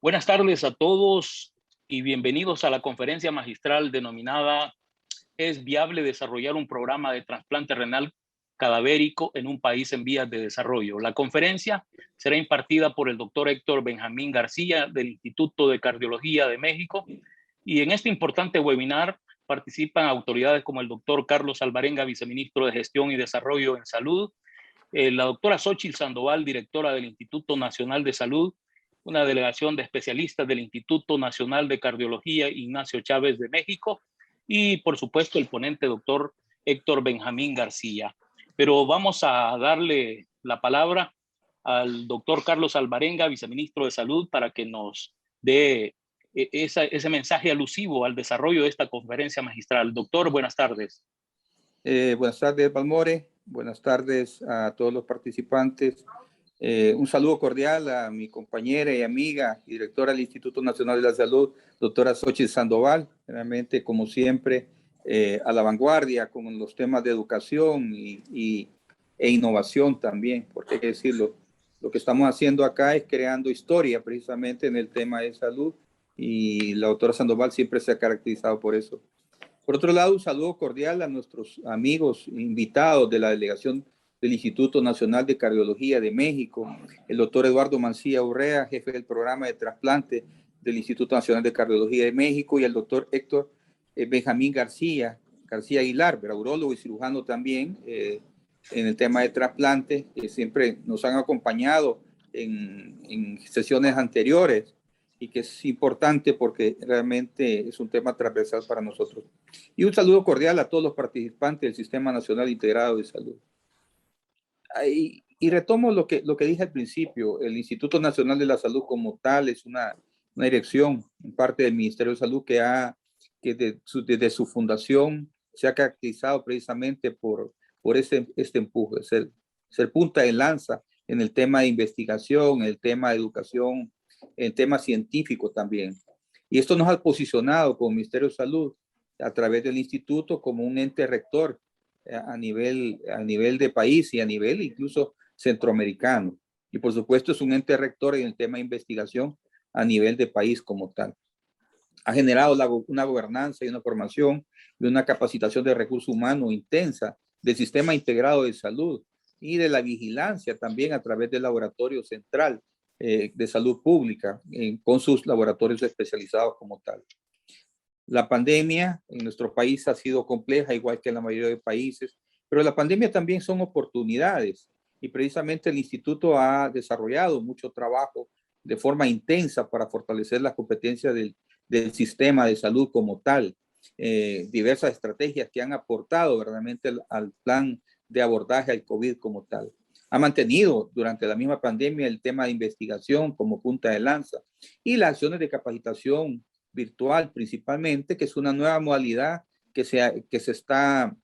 Buenas tardes a todos y bienvenidos a la conferencia magistral denominada ¿Es viable desarrollar un programa de trasplante renal cadavérico en un país en vías de desarrollo? La conferencia será impartida por el doctor Héctor Benjamín García del Instituto de Cardiología de México, y en este importante webinar participan autoridades como el doctor Carlos Alvarenga, viceministro de Gestión y Desarrollo en Salud, la doctora Xóchitl Sandoval, directora del Instituto Nacional de Salud, una delegación de especialistas del Instituto Nacional de Cardiología Ignacio Chávez de México, y por supuesto el ponente doctor Héctor Benjamín García. Pero vamos a darle la palabra al doctor Carlos Alvarenga, viceministro de Salud, para que nos dé ese mensaje alusivo al desarrollo de esta conferencia magistral. Doctor, buenas tardes. Buenas tardes, Balmore. Buenas tardes a todos los participantes. Un saludo cordial a mi compañera y amiga, directora del Instituto Nacional de la Salud, doctora Xóchitl Sandoval. Realmente, como siempre, a la vanguardia con los temas de educación e innovación también, porque hay que decirlo. Lo que estamos haciendo acá es creando historia precisamente en el tema de salud, y la doctora Sandoval siempre se ha caracterizado por eso. Por otro lado, un saludo cordial a nuestros amigos invitados de la delegación del Instituto Nacional de Cardiología de México, el doctor Eduardo Mancilla Urrea, jefe del programa de trasplante del Instituto Nacional de Cardiología de México, y el doctor Héctor Benjamín García Aguilar, urologo y cirujano también en el tema de trasplante, que siempre nos han acompañado en sesiones anteriores, y que es importante porque realmente es un tema transversal para nosotros. Y un saludo cordial a todos los participantes del Sistema Nacional Integrado de Salud. Y retomo lo que dije al principio. El Instituto Nacional de la Salud como tal es una dirección en parte del Ministerio de Salud que desde su fundación se ha caracterizado precisamente por este empuje, ser punta de lanza en el tema de investigación, en el tema de educación, en el tema científico también. Y esto nos ha posicionado como Ministerio de Salud a través del instituto como un ente rector a nivel de país y a nivel incluso centroamericano. Y por supuesto es un ente rector en el tema de investigación a nivel de país como tal. Ha generado una gobernanza y una formación y una capacitación de recursos humanos intensa del sistema integrado de salud y de la vigilancia también a través del laboratorio central de salud pública con sus laboratorios especializados como tal. La pandemia en nuestro país ha sido compleja, igual que en la mayoría de países, pero la pandemia también son oportunidades, y precisamente el instituto ha desarrollado mucho trabajo de forma intensa para fortalecer las competencias del sistema de salud como tal. Diversas estrategias que han aportado verdaderamente al plan de abordaje al COVID como tal. Ha mantenido durante la misma pandemia el tema de investigación como punta de lanza, y las acciones de capacitación virtual principalmente, que es una nueva modalidad que se está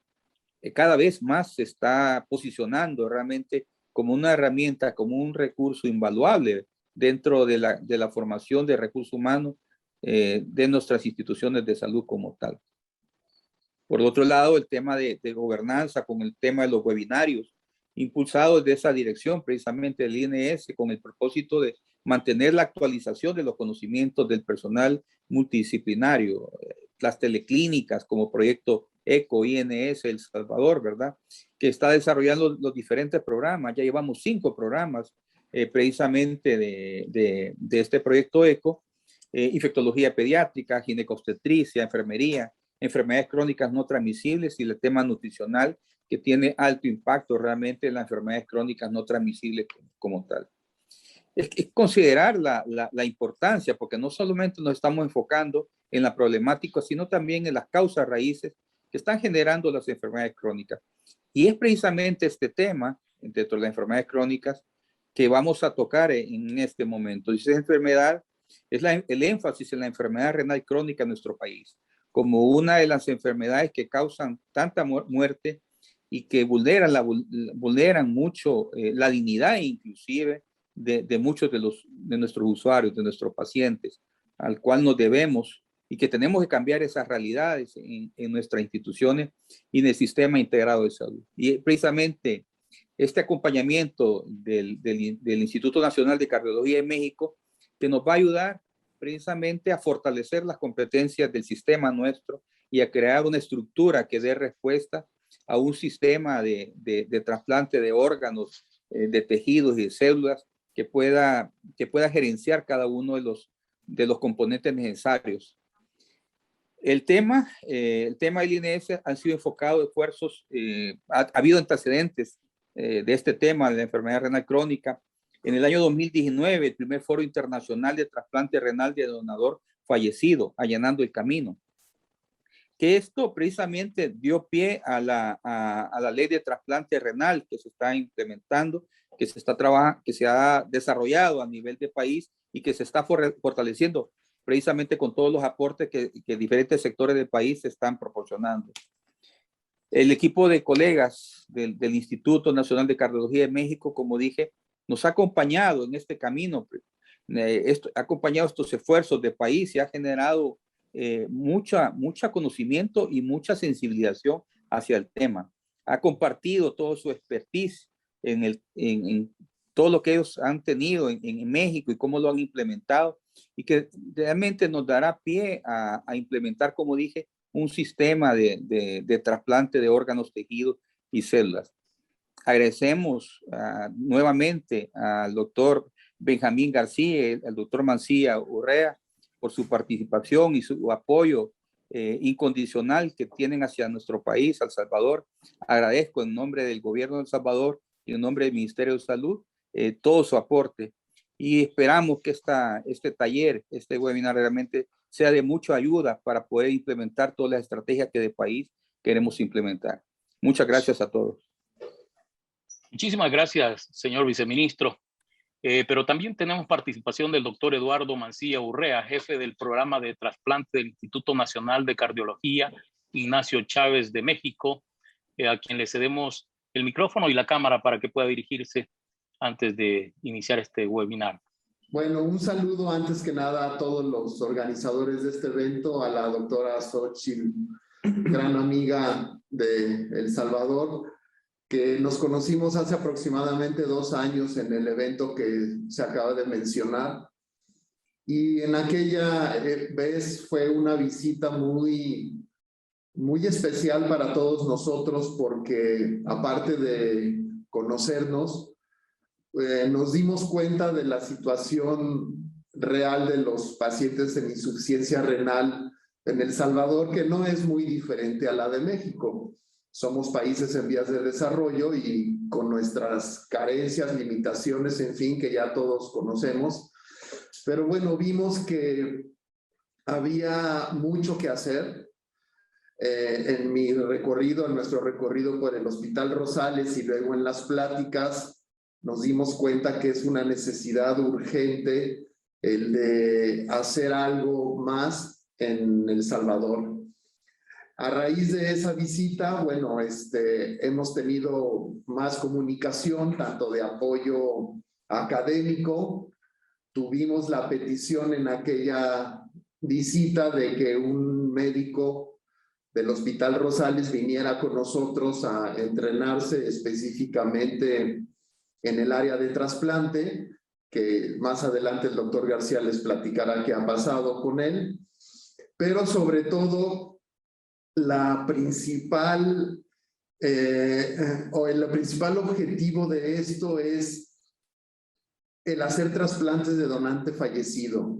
cada vez más se está posicionando realmente como una herramienta, como un recurso invaluable dentro de la formación de recursos humanos de nuestras instituciones de salud como tal. Por otro lado, el tema de gobernanza con el tema de los webinarios, impulsados de esa dirección precisamente del INS, con el propósito de mantener la actualización de los conocimientos del personal multidisciplinario, las teleclínicas como proyecto ECO, INS, El Salvador, ¿verdad? Que está desarrollando los diferentes programas. Ya llevamos 5 programas precisamente de este proyecto ECO, infectología pediátrica, ginecobstetricia, enfermería, enfermedades crónicas no transmisibles y el tema nutricional, que tiene alto impacto realmente en las enfermedades crónicas no transmisibles como tal. Es considerar la importancia, porque no solamente nos estamos enfocando en la problemática, sino también en las causas raíces que están generando las enfermedades crónicas. Y es precisamente este tema, dentro de las enfermedades crónicas, que vamos a tocar en este momento. Y esa enfermedad es el énfasis en la enfermedad renal crónica en nuestro país, como una de las enfermedades que causan tanta muerte y que vulneran mucho la dignidad inclusive de muchos de nuestros usuarios, de nuestros pacientes, al cual nos debemos, y que tenemos que cambiar esas realidades en nuestras instituciones y en el sistema integrado de salud. Y precisamente este acompañamiento del Instituto Nacional de Cardiología de México, que nos va a ayudar precisamente a fortalecer las competencias del sistema nuestro y a crear una estructura que dé respuesta a un sistema de trasplante de órganos, de tejidos y de células que pueda gerenciar cada uno de los componentes necesarios. El tema del INS han sido enfocados esfuerzos, ha habido antecedentes de este tema de la enfermedad renal crónica. En el año 2019, el primer foro internacional de trasplante renal de donador fallecido, allanando el camino. Que esto precisamente dio pie a la ley de trasplante renal que se está implementando, que se ha desarrollado a nivel de país y que se está fortaleciendo precisamente con todos los aportes que diferentes sectores del país están proporcionando. El equipo de colegas del Instituto Nacional de Cardiología de México, como dije, nos ha acompañado en este camino, ha acompañado estos esfuerzos de país y ha generado mucha conocimiento y mucha sensibilización hacia el tema. Ha compartido todo su expertise en todo lo que ellos han tenido en México y cómo lo han implementado, y que realmente nos dará pie a implementar, como dije, un sistema de trasplante de órganos, tejidos y células. Agradecemos nuevamente al doctor Benjamín García, al doctor Mancilla Urrea, por su participación y su apoyo incondicional que tienen hacia nuestro país, El Salvador. Agradezco en nombre del gobierno de El Salvador y en nombre del Ministerio de Salud todo su aporte, y esperamos que este taller, este webinar realmente sea de mucha ayuda para poder implementar todas las estrategias que de país queremos implementar. Muchas gracias a todos. Muchísimas gracias, señor viceministro. Pero también tenemos participación del doctor Eduardo Mancilla Urrea, jefe del programa de trasplante del Instituto Nacional de Cardiología Ignacio Chávez de México, a quien le cedemos el micrófono y la cámara para que pueda dirigirse antes de iniciar este webinar. Bueno, un saludo antes que nada a todos los organizadores de este evento, a la doctora Xochitl, gran amiga de El Salvador, que nos conocimos hace aproximadamente 2 años en el evento que se acaba de mencionar. Y en aquella vez fue una visita muy especial para todos nosotros, porque aparte de conocernos, nos dimos cuenta de la situación real de los pacientes en insuficiencia renal en El Salvador, que no es muy diferente a la de México. Somos países en vías de desarrollo y con nuestras carencias, limitaciones, en fin, que ya todos conocemos. Pero bueno, vimos que había mucho que hacer. En mi recorrido, en nuestro recorrido por el Hospital Rosales y luego en las pláticas, nos dimos cuenta que es una necesidad urgente el de hacer algo más en El Salvador. A raíz de esa visita, bueno, hemos tenido más comunicación, tanto de apoyo académico. Tuvimos la petición en aquella visita de que un médico del Hospital Rosales viniera con nosotros a entrenarse específicamente en el área de trasplante, que más adelante el doctor García les platicará qué ha pasado con él. Pero sobre todo, el principal objetivo de esto es el hacer trasplantes de donante fallecido.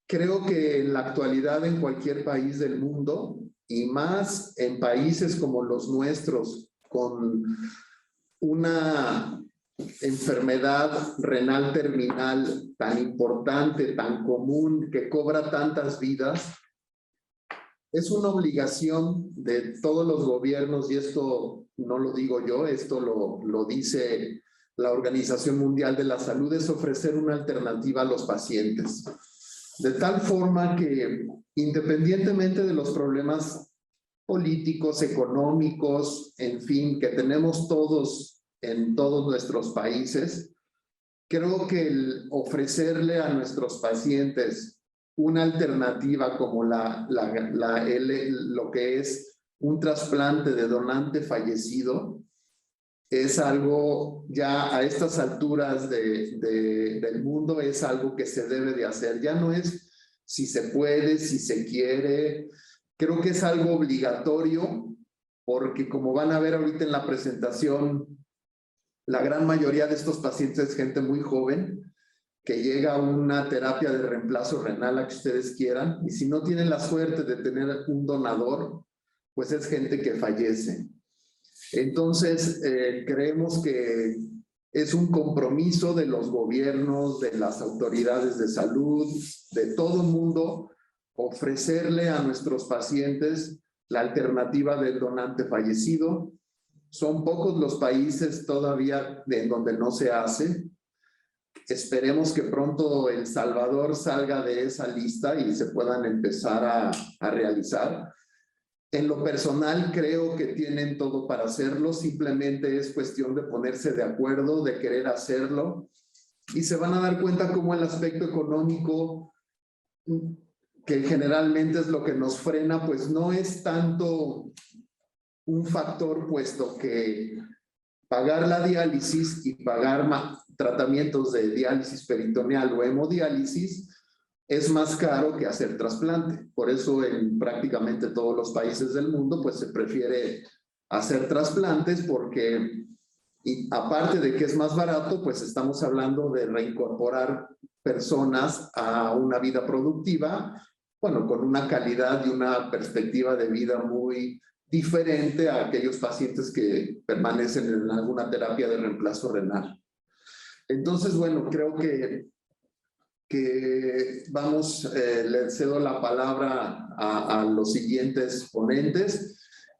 Creo que en la actualidad en cualquier país del mundo, y más en países como los nuestros, con una enfermedad renal terminal tan importante, tan común, que cobra tantas vidas, es una obligación de todos los gobiernos, y esto no lo digo yo, esto lo dice la Organización Mundial de la Salud, es ofrecer una alternativa a los pacientes. De tal forma que, independientemente de los problemas políticos, económicos, en fin, que tenemos todos en todos nuestros países, creo que el ofrecerle a nuestros pacientes una alternativa como lo que es un trasplante de donante fallecido es algo ya a estas alturas del mundo, es algo que se debe de hacer. Ya no es si se puede, si se quiere. Creo que es algo obligatorio, porque como van a ver ahorita en la presentación, la gran mayoría de estos pacientes es gente muy joven que llega a una terapia de reemplazo renal, la que ustedes quieran, y si no tienen la suerte de tener un donador, pues es gente que fallece. Entonces, creemos que es un compromiso de los gobiernos, de las autoridades de salud, de todo el mundo, ofrecerle a nuestros pacientes la alternativa del donante fallecido. Son pocos los países todavía en donde no se hace. Esperemos que pronto El Salvador salga de esa lista y se puedan empezar a realizar. En lo personal creo que tienen todo para hacerlo, simplemente es cuestión de ponerse de acuerdo, de querer hacerlo, y se van a dar cuenta cómo el aspecto económico, que generalmente es lo que nos frena, pues no es tanto un factor, puesto que pagar la diálisis y pagar tratamientos de diálisis peritoneal o hemodiálisis es más caro que hacer trasplante. Por eso en prácticamente todos los países del mundo pues se prefiere hacer trasplantes, porque y aparte de que es más barato, pues estamos hablando de reincorporar personas a una vida productiva, bueno, con una calidad y una perspectiva de vida muy diferente a aquellos pacientes que permanecen en alguna terapia de reemplazo renal. Entonces, bueno, creo que vamos, le cedo la palabra a los siguientes ponentes,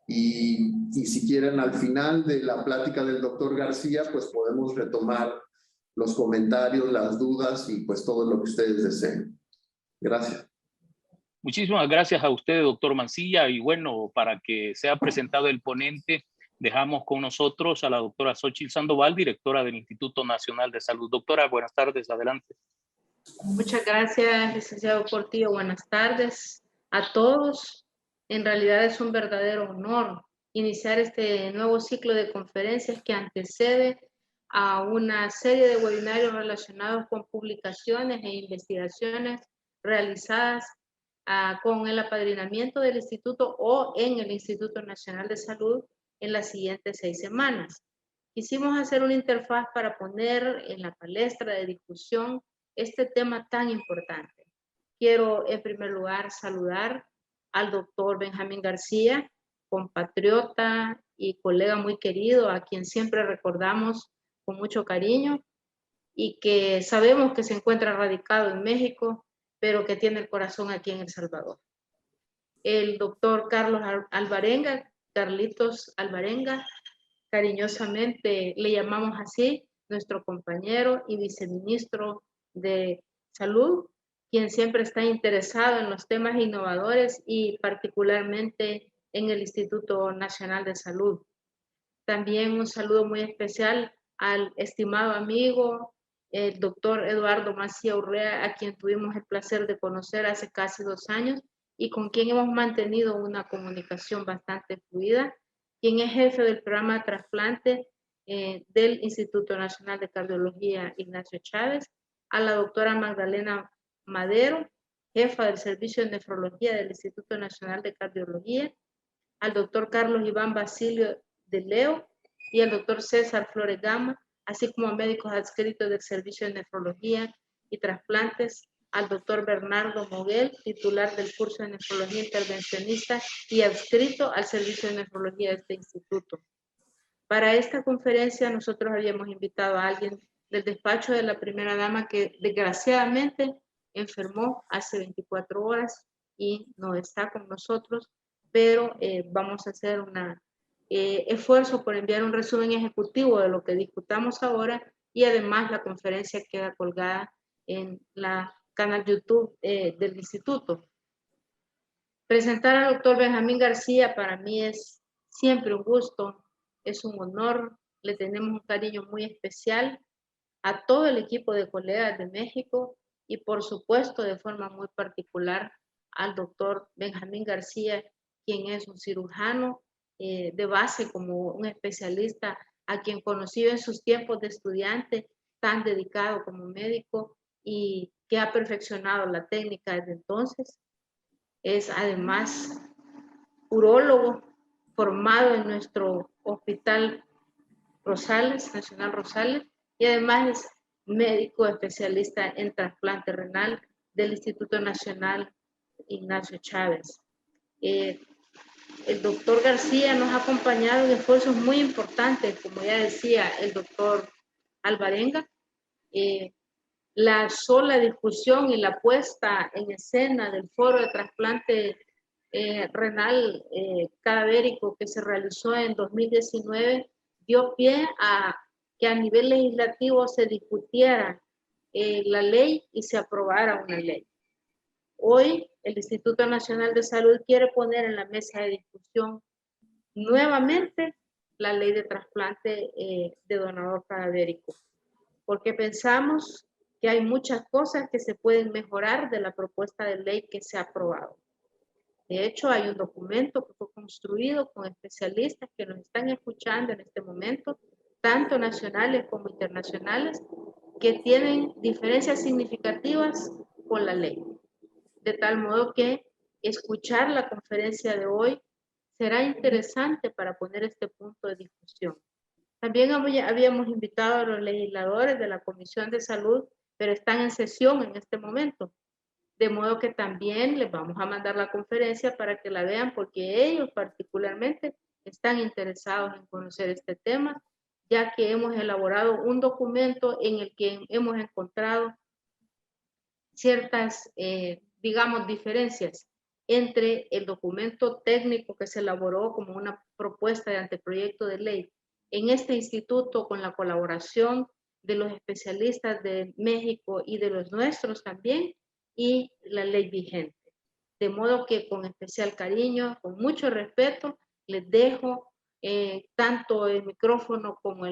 y si quieren al final de la plática del doctor García, pues podemos retomar los comentarios, las dudas y pues todo lo que ustedes deseen. Gracias. Muchísimas gracias a usted, doctor Mancilla. Y bueno, para que sea presentado el ponente, dejamos con nosotros a la doctora Xochitl Sandoval, directora del Instituto Nacional de Salud. Doctora, buenas tardes, adelante. Muchas gracias, licenciado Portillo. Buenas tardes a todos. En realidad es un verdadero honor iniciar este nuevo ciclo de conferencias que antecede a una serie de webinarios relacionados con publicaciones e investigaciones realizadas con el apadrinamiento del Instituto o en el Instituto Nacional de Salud en las siguientes 6 semanas. Quisimos hacer una interfaz para poner en la palestra de discusión este tema tan importante. Quiero en primer lugar saludar al doctor Benjamín García, compatriota y colega muy querido, a quien siempre recordamos con mucho cariño y que sabemos que se encuentra radicado en México, pero que tiene el corazón aquí en El Salvador. El doctor Carlos Alvarenga, Carlitos Alvarenga, cariñosamente le llamamos así, nuestro compañero y viceministro de Salud, quien siempre está interesado en los temas innovadores y particularmente en el Instituto Nacional de Salud. También un saludo muy especial al estimado amigo, el doctor Eduardo Macía Urrea, a quien tuvimos el placer de conocer hace casi 2 años y con quien hemos mantenido una comunicación bastante fluida, quien es jefe del programa de trasplante del Instituto Nacional de Cardiología Ignacio Chávez, a la doctora Magdalena Madero, jefa del Servicio de Nefrología del Instituto Nacional de Cardiología, al doctor Carlos Iván Basilio de Leo y al doctor César Flores Gama, así como a médicos adscritos del Servicio de Nefrología y Trasplantes, al doctor Bernardo Moguel, titular del curso de Nefrología Intervencionista y adscrito al Servicio de Nefrología de este instituto. Para esta conferencia nosotros habíamos invitado a alguien del despacho de la primera dama que desgraciadamente enfermó hace 24 horas y no está con nosotros, pero vamos a hacer un esfuerzo por enviar un resumen ejecutivo de lo que discutamos ahora, y además la conferencia queda colgada en la canal YouTube del instituto. Presentar al doctor Benjamín García para mí es siempre un gusto, es un honor, le tenemos un cariño muy especial a todo el equipo de colegas de México y por supuesto de forma muy particular al doctor Benjamín García, quien es un cirujano de base como un especialista a quien conocí en sus tiempos de estudiante, tan dedicado como médico y que ha perfeccionado la técnica desde entonces. Es además urólogo formado en nuestro Hospital Rosales, Nacional Rosales, y además es médico especialista en trasplante renal del Instituto Nacional Ignacio Chávez. El doctor García nos ha acompañado en esfuerzos muy importantes, como ya decía el doctor Alvarenga. La sola discusión y la puesta en escena del foro de trasplante renal cadavérico que se realizó en 2019 dio pie a que a nivel legislativo se discutiera la ley y se aprobara una ley. Hoy el Instituto Nacional de Salud quiere poner en la mesa de discusión nuevamente la ley de trasplante de donador cadavérico, porque pensamos que hay muchas cosas que se pueden mejorar de la propuesta de ley que se ha aprobado. De hecho, hay un documento que fue construido con especialistas que nos están escuchando en este momento, tanto nacionales como internacionales, que tienen diferencias significativas con la ley. De tal modo que escuchar la conferencia de hoy será interesante para poner este punto de discusión. También habíamos invitado a los legisladores de la Comisión de Salud, pero están en sesión en este momento. De modo que también les vamos a mandar la conferencia para que la vean, porque ellos particularmente están interesados en conocer este tema, ya que hemos elaborado un documento en el que hemos encontrado ciertas, digamos, diferencias entre el documento técnico que se elaboró como una propuesta de anteproyecto de ley en este instituto con la colaboración de los especialistas de México y de los nuestros también, y la ley vigente. De modo que con especial cariño, con mucho respeto, les dejo tanto el micrófono como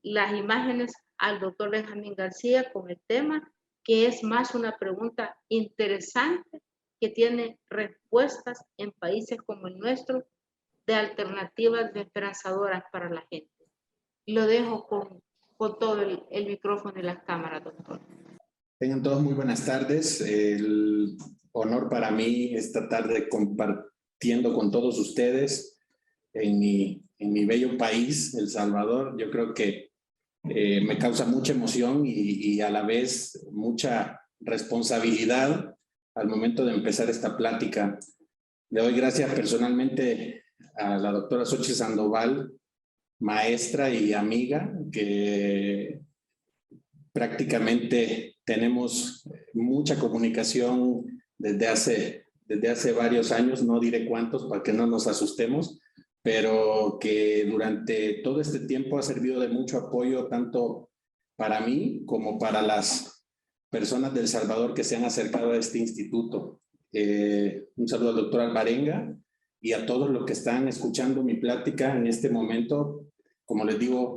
las imágenes al doctor Benjamín García con el tema, que es más una pregunta interesante que tiene respuestas en países como el nuestro de alternativas esperanzadoras para la gente. Lo dejo con todo el micrófono y las cámaras, doctor. Tengan todos muy buenas tardes. El honor para mí esta tarde compartiendo con todos ustedes en mi bello país, El Salvador. Yo creo que me causa mucha emoción y a la vez mucha responsabilidad al momento de empezar esta plática. Le doy gracias personalmente a la doctora Xochitl Sandoval, maestra y amiga, que prácticamente tenemos mucha comunicación desde hace varios años, no diré cuántos para que no nos asustemos, pero que durante todo este tiempo ha servido de mucho apoyo tanto para mí como para las personas de El Salvador que se han acercado a este instituto. Un saludo al doctor Alvarenga y a todos los que están escuchando mi plática en este momento. Como les digo,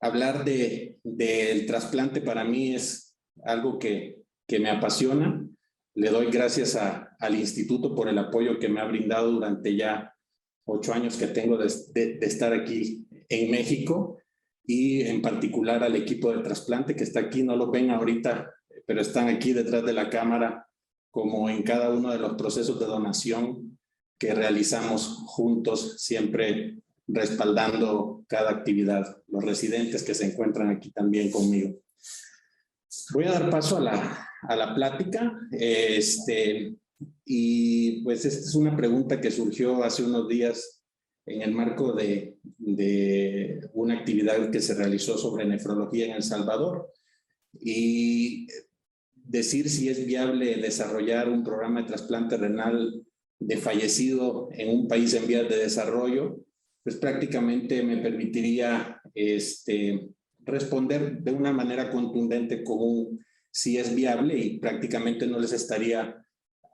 hablar del trasplante para mí es algo que me apasiona. Le doy gracias al instituto por el apoyo que me ha brindado durante ya 8 años que tengo de estar aquí en México, y en particular al equipo de trasplante que está aquí. No lo ven ahorita, pero están aquí detrás de la cámara, como en cada uno de los procesos de donación que realizamos juntos, siempre respaldando cada actividad. Los residentes que se encuentran aquí también conmigo. Voy a dar paso a la plática. Y pues esta es una pregunta que surgió hace unos días en el marco de una actividad que se realizó sobre nefrología en El Salvador, y decir si es viable desarrollar un programa de trasplante renal de fallecido en un país en vías de desarrollo, pues prácticamente me permitiría responder de una manera contundente con si es viable, y prácticamente no les estaría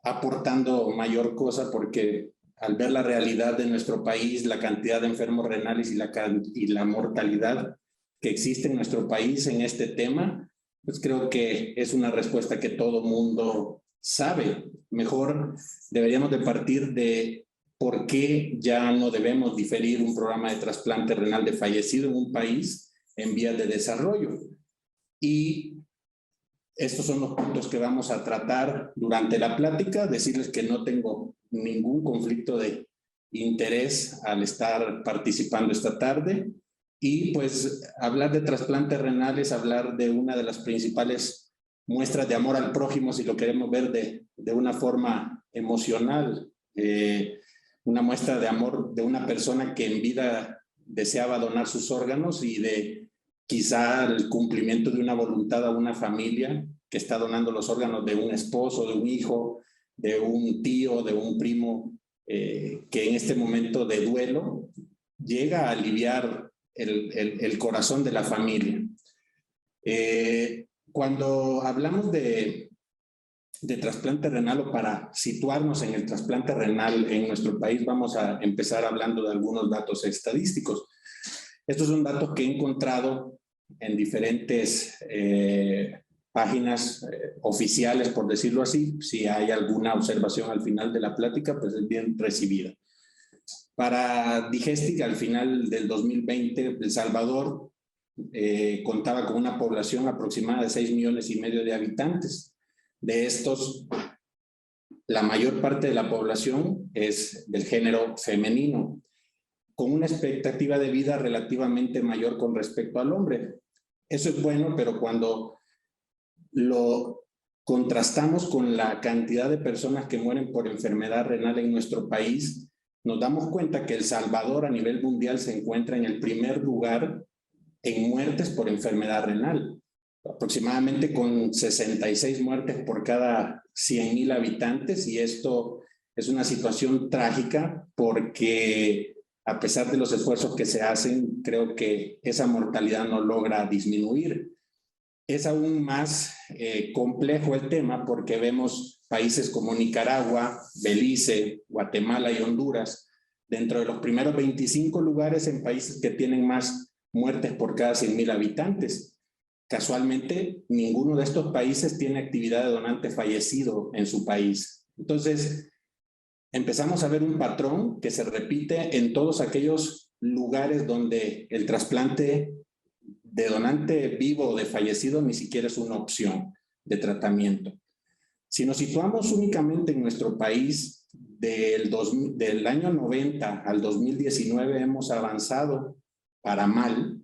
aportando mayor cosa, porque al ver la realidad de nuestro país, la cantidad de enfermos renales y la mortalidad que existe en nuestro país en este tema, pues creo que es una respuesta que todo mundo sabe. Mejor deberíamos de partir de por qué ya no debemos diferir un programa de trasplante renal de fallecido en un país en vías de desarrollo. Y estos son los puntos que vamos a tratar durante la plática. Decirles que no tengo ningún conflicto de interés al estar participando esta tarde. Y pues hablar de trasplante renal es hablar de una de las principales muestras de amor al prójimo, si lo queremos ver de una forma emocional. Una muestra de amor de una persona que en vida deseaba donar sus órganos y de quizá el cumplimiento de una voluntad a una familia que está donando los órganos de un esposo, de un hijo, de un tío, de un primo, que en este momento de duelo llega a aliviar el corazón de la familia. Cuando hablamos de trasplante renal, o para situarnos en el trasplante renal en nuestro país, vamos a empezar hablando de algunos datos estadísticos. Estos son datos que he encontrado en diferentes páginas oficiales, por decirlo así. Si hay alguna observación al final de la plática, pues es bien recibida. Para Digestic, al final del 2020, El Salvador contaba con una población aproximada de 6,5 millones de habitantes. De estos, la mayor parte de la población es del género femenino, con una expectativa de vida relativamente mayor con respecto al hombre. Eso es bueno, pero cuando lo contrastamos con la cantidad de personas que mueren por enfermedad renal en nuestro país, nos damos cuenta que El Salvador a nivel mundial se encuentra en el primer lugar en muertes por enfermedad renal, aproximadamente con 66 muertes por cada 100,000 habitantes, y esto es una situación trágica porque a pesar de los esfuerzos que se hacen, creo que esa mortalidad no logra disminuir. Es aún más complejo el tema porque vemos países como Nicaragua, Belice, Guatemala y Honduras dentro de los primeros 25 lugares en países que tienen más muertes por cada 100,000 habitantes. Casualmente, ninguno de estos países tiene actividad de donante fallecido en su país. Entonces, empezamos a ver un patrón que se repite en todos aquellos lugares donde el trasplante de donante vivo o de fallecido ni siquiera es una opción de tratamiento. Si nos situamos únicamente en nuestro país, del año 90 al 2019 hemos avanzado para mal,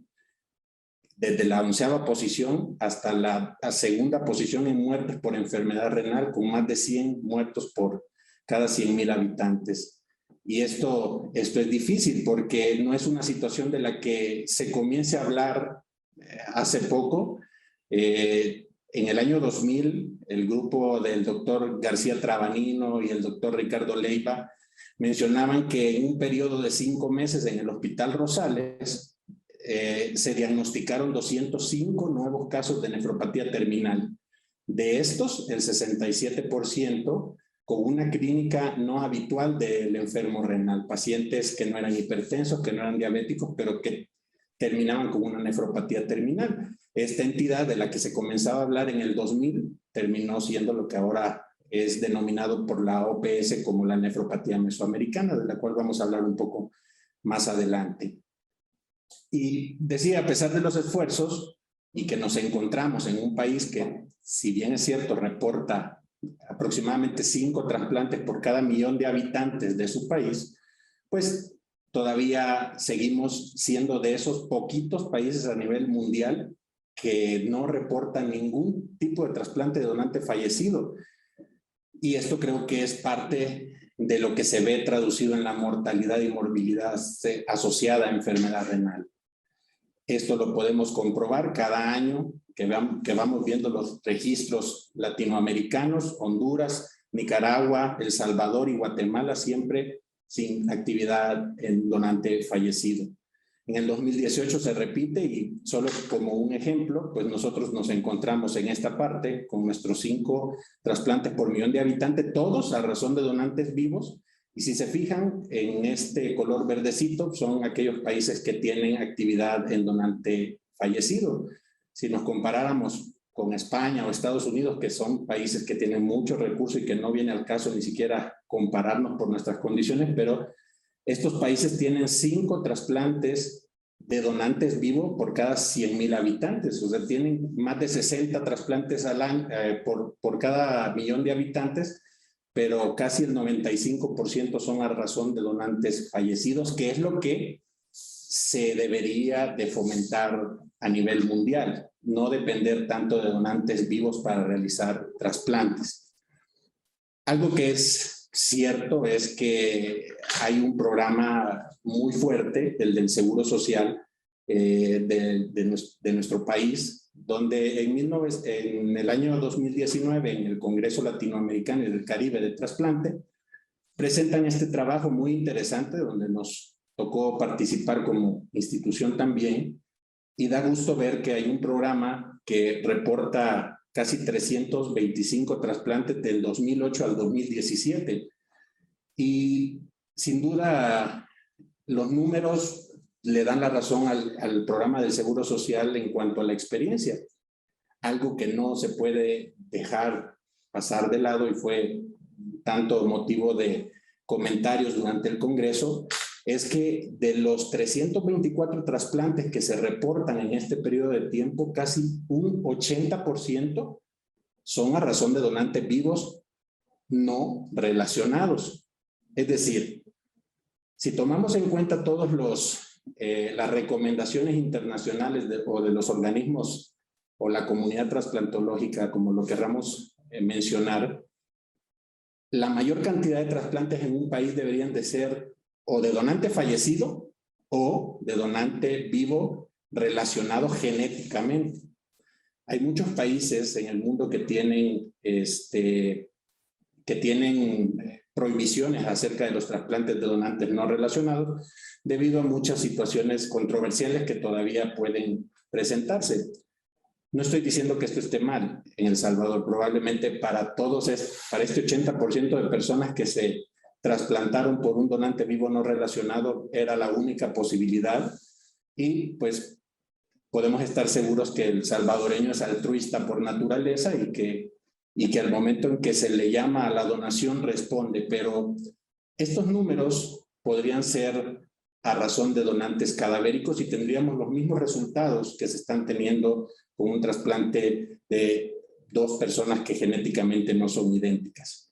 desde la 11ª posición hasta la segunda posición en muertes por enfermedad renal, con más de 100 muertos por cada 100,000 habitantes. Y esto es difícil porque no es una situación de la que se comience a hablar hace poco. En el año 2000, el grupo del doctor García Trabanino y el doctor Ricardo Leiva mencionaban que en un periodo de 5 meses en el Hospital Rosales se diagnosticaron 205 nuevos casos de nefropatía terminal. De estos, el 67% con una clínica no habitual del enfermo renal, pacientes que no eran hipertensos, que no eran diabéticos, pero que terminaban con una nefropatía terminal. Esta entidad de la que se comenzaba a hablar en el 2000 terminó siendo lo que ahora es denominado por la OPS como la nefropatía mesoamericana, de la cual vamos a hablar un poco más adelante. Y decía, a pesar de los esfuerzos y que nos encontramos en un país que, si bien es cierto, reporta aproximadamente 5 trasplantes por cada 1,000,000 de habitantes de su país, pues todavía seguimos siendo de esos poquitos países a nivel mundial que no reportan ningún tipo de trasplante de donante fallecido. Y esto creo que es parte de lo que se ve traducido en la mortalidad y morbilidad asociada a enfermedad renal. Esto lo podemos comprobar cada año que vamos viendo los registros latinoamericanos, Honduras, Nicaragua, El Salvador y Guatemala, siempre sin actividad en donante fallecido. En el 2018 se repite, y solo como un ejemplo, pues nosotros nos encontramos en esta parte con nuestros 5 trasplantes por 1,000,000 de habitantes, todos a razón de donantes vivos. Y si se fijan en este color verdecito, son aquellos países que tienen actividad en donante fallecido. Si nos comparáramos con España o Estados Unidos, que son países que tienen muchos recursos y que no viene al caso ni siquiera compararnos por nuestras condiciones, pero estos países tienen 5 trasplantes de donantes vivos por cada 100,000 habitantes. O sea, tienen más de 60 trasplantes al año, por cada millón de habitantes, pero casi el 95% son a razón de donantes fallecidos, que es lo que se debería de fomentar a nivel mundial, no depender tanto de donantes vivos para realizar trasplantes. Algo que es cierto es que hay un programa muy fuerte, el del Seguro Social de nuestro país, donde en el año 2019, en el Congreso Latinoamericano y del Caribe de Trasplante, presentan este trabajo muy interesante, donde nos tocó participar como institución también, y da gusto ver que hay un programa que reporta casi 325 trasplantes del 2008 al 2017. Y sin duda los números le dan la razón al programa del Seguro Social en cuanto a la experiencia. Algo que no se puede dejar pasar de lado y fue tanto motivo de comentarios durante el Congreso, es que de los 324 trasplantes que se reportan en este periodo de tiempo, casi un 80% son a razón de donantes vivos no relacionados. Es decir, si tomamos en cuenta todos las recomendaciones internacionales o de los organismos o la comunidad trasplantológica, como lo querramos mencionar, la mayor cantidad de trasplantes en un país deberían de ser o de donante fallecido o de donante vivo relacionado genéticamente. Hay muchos países en el mundo que tienen prohibiciones acerca de los trasplantes de donantes no relacionados debido a muchas situaciones controversiales que todavía pueden presentarse. No estoy diciendo que esto esté mal en El Salvador, probablemente para este 80% de personas que se trasplantaron por un donante vivo no relacionado era la única posibilidad, y pues podemos estar seguros que el salvadoreño es altruista por naturaleza y que al momento en que se le llama a la donación responde, pero estos números podrían ser a razón de donantes cadavéricos y tendríamos los mismos resultados que se están teniendo con un trasplante de 2 personas que genéticamente no son idénticas.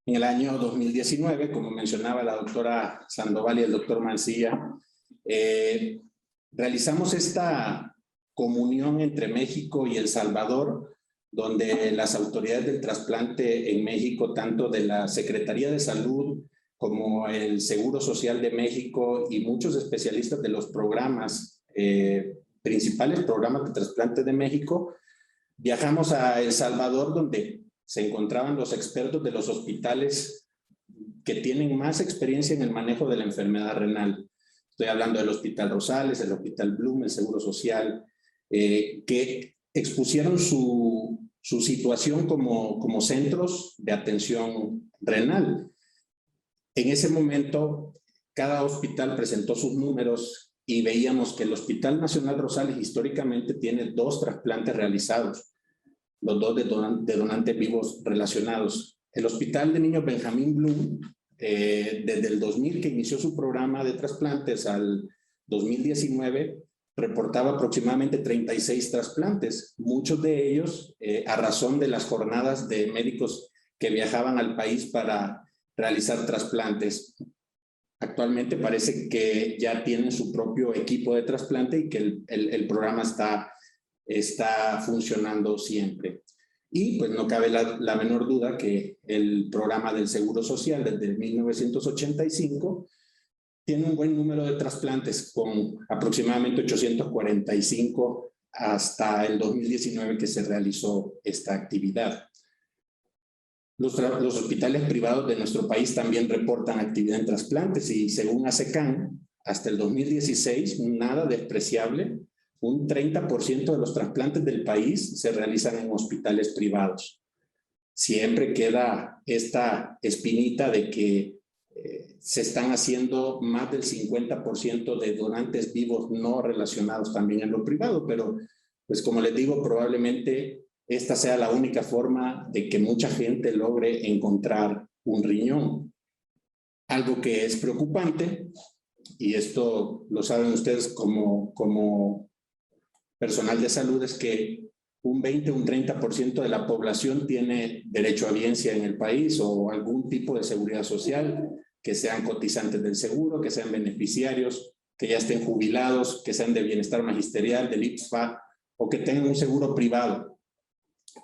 En el año 2019, como mencionaba la doctora Sandoval y el doctor Mancilla, realizamos esta comunión entre México y El Salvador, donde las autoridades del trasplante en México, tanto de la Secretaría de Salud como el Seguro Social de México y muchos especialistas de los programas, principales programas de trasplante de México, viajamos a El Salvador, donde se encontraban los expertos de los hospitales que tienen más experiencia en el manejo de la enfermedad renal. Estoy hablando del Hospital Rosales, el Hospital Bloom, el Seguro Social, que expusieron su situación como centros de atención renal. En ese momento, cada hospital presentó sus números y veíamos que el Hospital Nacional Rosales históricamente tiene 2 trasplantes realizados, los 2 de donantes vivos relacionados. El Hospital de Niños Benjamín Bloom, desde el 2000 que inició su programa de trasplantes al 2019, reportaba aproximadamente 36 trasplantes, muchos de ellos a razón de las jornadas de médicos que viajaban al país para realizar trasplantes. Actualmente parece que ya tienen su propio equipo de trasplante y que el programa está funcionando siempre. Y pues no cabe la menor duda que el programa del Seguro Social desde 1985 tiene un buen número de trasplantes, con aproximadamente 845 hasta el 2019 que se realizó esta actividad. Los hospitales privados de nuestro país también reportan actividad en trasplantes y según ASECAN, hasta el 2016, nada despreciable, un 30% de los trasplantes del país se realizan en hospitales privados. Siempre queda esta espinita de que se están haciendo más del 50% de donantes vivos no relacionados también en lo privado, pero pues como les digo, probablemente esta sea la única forma de que mucha gente logre encontrar un riñón. Algo que es preocupante, y esto lo saben ustedes como personal de salud, es que un 20 o un 30% de la población tiene derecho a biencia en el país o algún tipo de seguridad social, que sean cotizantes del seguro, que sean beneficiarios, que ya estén jubilados, que sean de bienestar magisterial, del IPSPA, o que tengan un seguro privado.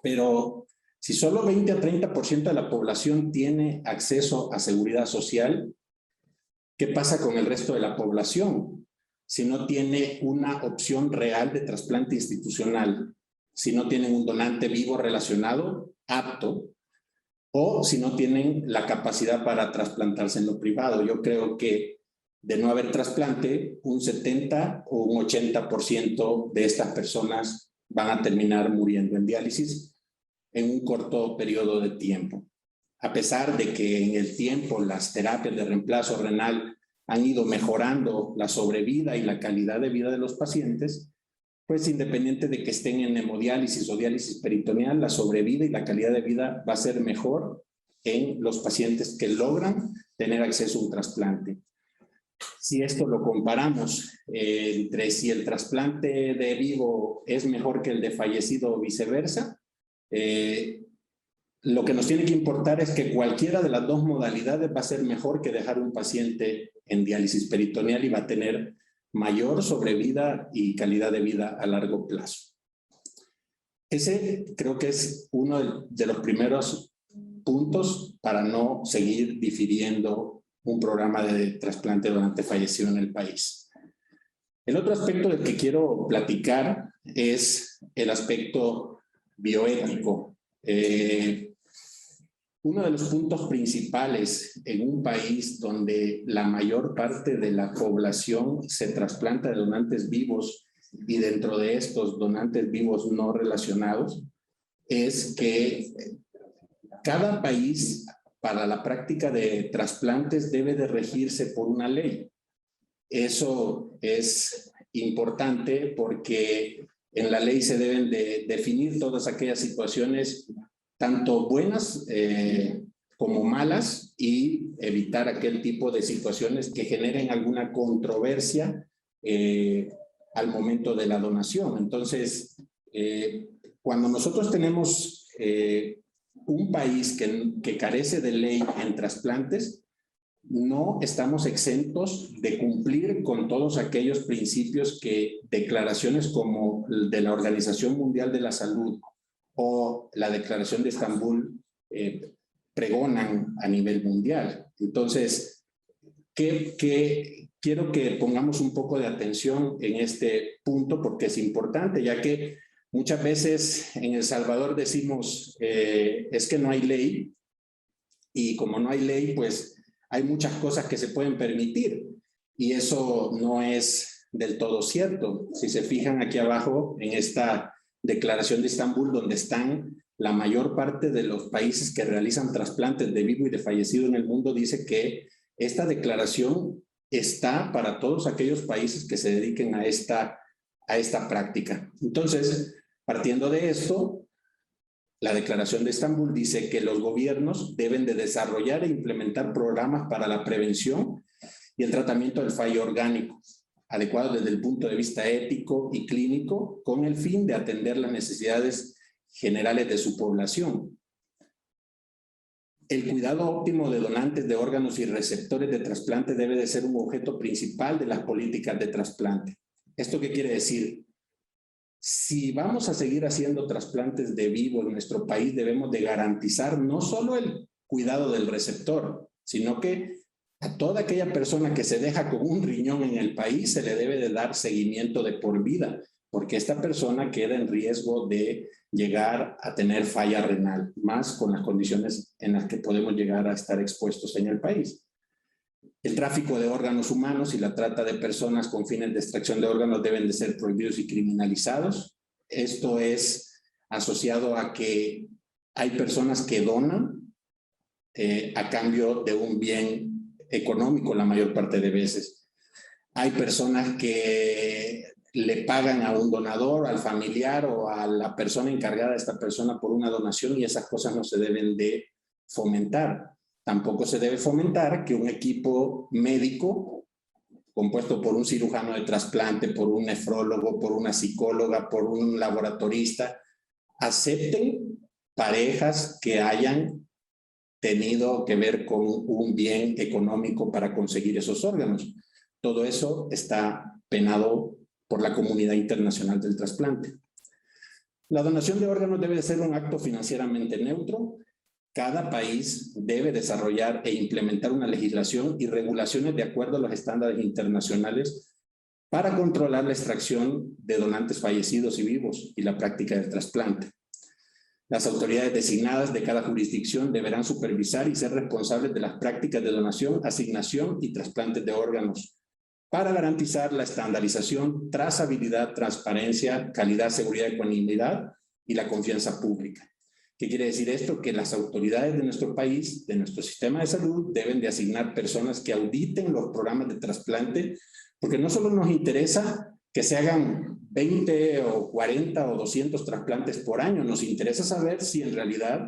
Pero si solo 20 a 30% de la población tiene acceso a seguridad social, ¿qué pasa con el resto de la población? Si no tiene una opción real de trasplante institucional, si no tienen un donante vivo relacionado, apto, o si no tienen la capacidad para trasplantarse en lo privado. Yo creo que de no haber trasplante, un 70 o un 80% de estas personas van a terminar muriendo en diálisis en un corto periodo de tiempo. A pesar de que en el tiempo las terapias de reemplazo renal han ido mejorando la sobrevida y la calidad de vida de los pacientes, pues independiente de que estén en hemodiálisis o diálisis peritoneal, la sobrevida y la calidad de vida va a ser mejor en los pacientes que logran tener acceso a un trasplante. Si esto lo comparamos entre si el trasplante de vivo es mejor que el de fallecido o viceversa, lo que nos tiene que importar es que cualquiera de las dos modalidades va a ser mejor que dejar un paciente en diálisis peritoneal y va a tener mayor sobrevida y calidad de vida a largo plazo. Ese creo que es uno de los primeros puntos para no seguir difiriendo un programa de trasplante de donante fallecido en el país. El otro aspecto del que quiero platicar es el aspecto bioético. Uno de los puntos principales en un país donde la mayor parte de la población se trasplanta de donantes vivos y dentro de estos donantes vivos no relacionados es que cada país para la práctica de trasplantes debe de regirse por una ley. Eso es importante porque en la ley se deben de definir todas aquellas situaciones tanto buenas como malas y evitar aquel tipo de situaciones que generen alguna controversia al momento de la donación. Entonces, cuando nosotros tenemos un país que carece de ley en trasplantes, no estamos exentos de cumplir con todos aquellos principios que declaraciones como de la Organización Mundial de la Salud o la Declaración de Estambul pregonan a nivel mundial. Entonces, quiero que pongamos un poco de atención en este punto porque es importante, ya que muchas veces en El Salvador decimos es que no hay ley y como no hay ley, pues hay muchas cosas que se pueden permitir y eso no es del todo cierto. Si se fijan aquí abajo en esta Declaración de Estambul, donde están la mayor parte de los países que realizan trasplantes de vivo y de fallecido en el mundo, dice que esta declaración está para todos aquellos países que se dediquen a esta práctica. Entonces, partiendo de esto, la Declaración de Estambul dice que los gobiernos deben de desarrollar e implementar programas para la prevención y el tratamiento del fallo orgánico, adecuado desde el punto de vista ético y clínico, con el fin de atender las necesidades generales de su población. El cuidado óptimo de donantes de órganos y receptores de trasplante debe de ser un objeto principal de las políticas de trasplante. ¿Esto qué quiere decir? Si vamos a seguir haciendo trasplantes de vivo en nuestro país, debemos de garantizar no solo el cuidado del receptor, sino que a toda aquella persona que se deja con un riñón en el país se le debe de dar seguimiento de por vida, porque esta persona queda en riesgo de llegar a tener falla renal, más con las condiciones en las que podemos llegar a estar expuestos en el país. El tráfico de órganos humanos y la trata de personas con fines de extracción de órganos deben de ser prohibidos y criminalizados. Esto es asociado a que hay personas que donan a cambio de un bien económico la mayor parte de veces. Hay personas que le pagan a un donador, al familiar o a la persona encargada de esta persona por una donación y esas cosas no se deben de fomentar. Tampoco se debe fomentar que un equipo médico compuesto por un cirujano de trasplante, por un nefrólogo, por una psicóloga, por un laboratorista, acepten parejas que hayan tenido que ver con un bien económico para conseguir esos órganos. Todo eso está penado por la comunidad internacional del trasplante. La donación de órganos debe de ser un acto financieramente neutro. Cada país debe desarrollar e implementar una legislación y regulaciones de acuerdo a los estándares internacionales para controlar la extracción de donantes fallecidos y vivos y la práctica del trasplante. Las autoridades designadas de cada jurisdicción deberán supervisar y ser responsables de las prácticas de donación, asignación y trasplantes de órganos para garantizar la estandarización, trazabilidad, transparencia, calidad, seguridad, ecuanimidad y la confianza pública. ¿Qué quiere decir esto? Que las autoridades de nuestro país, de nuestro sistema de salud, deben de asignar personas que auditen los programas de trasplante, porque no solo nos interesa que se hagan 20 o 40 o 200 trasplantes por año, nos interesa saber si en realidad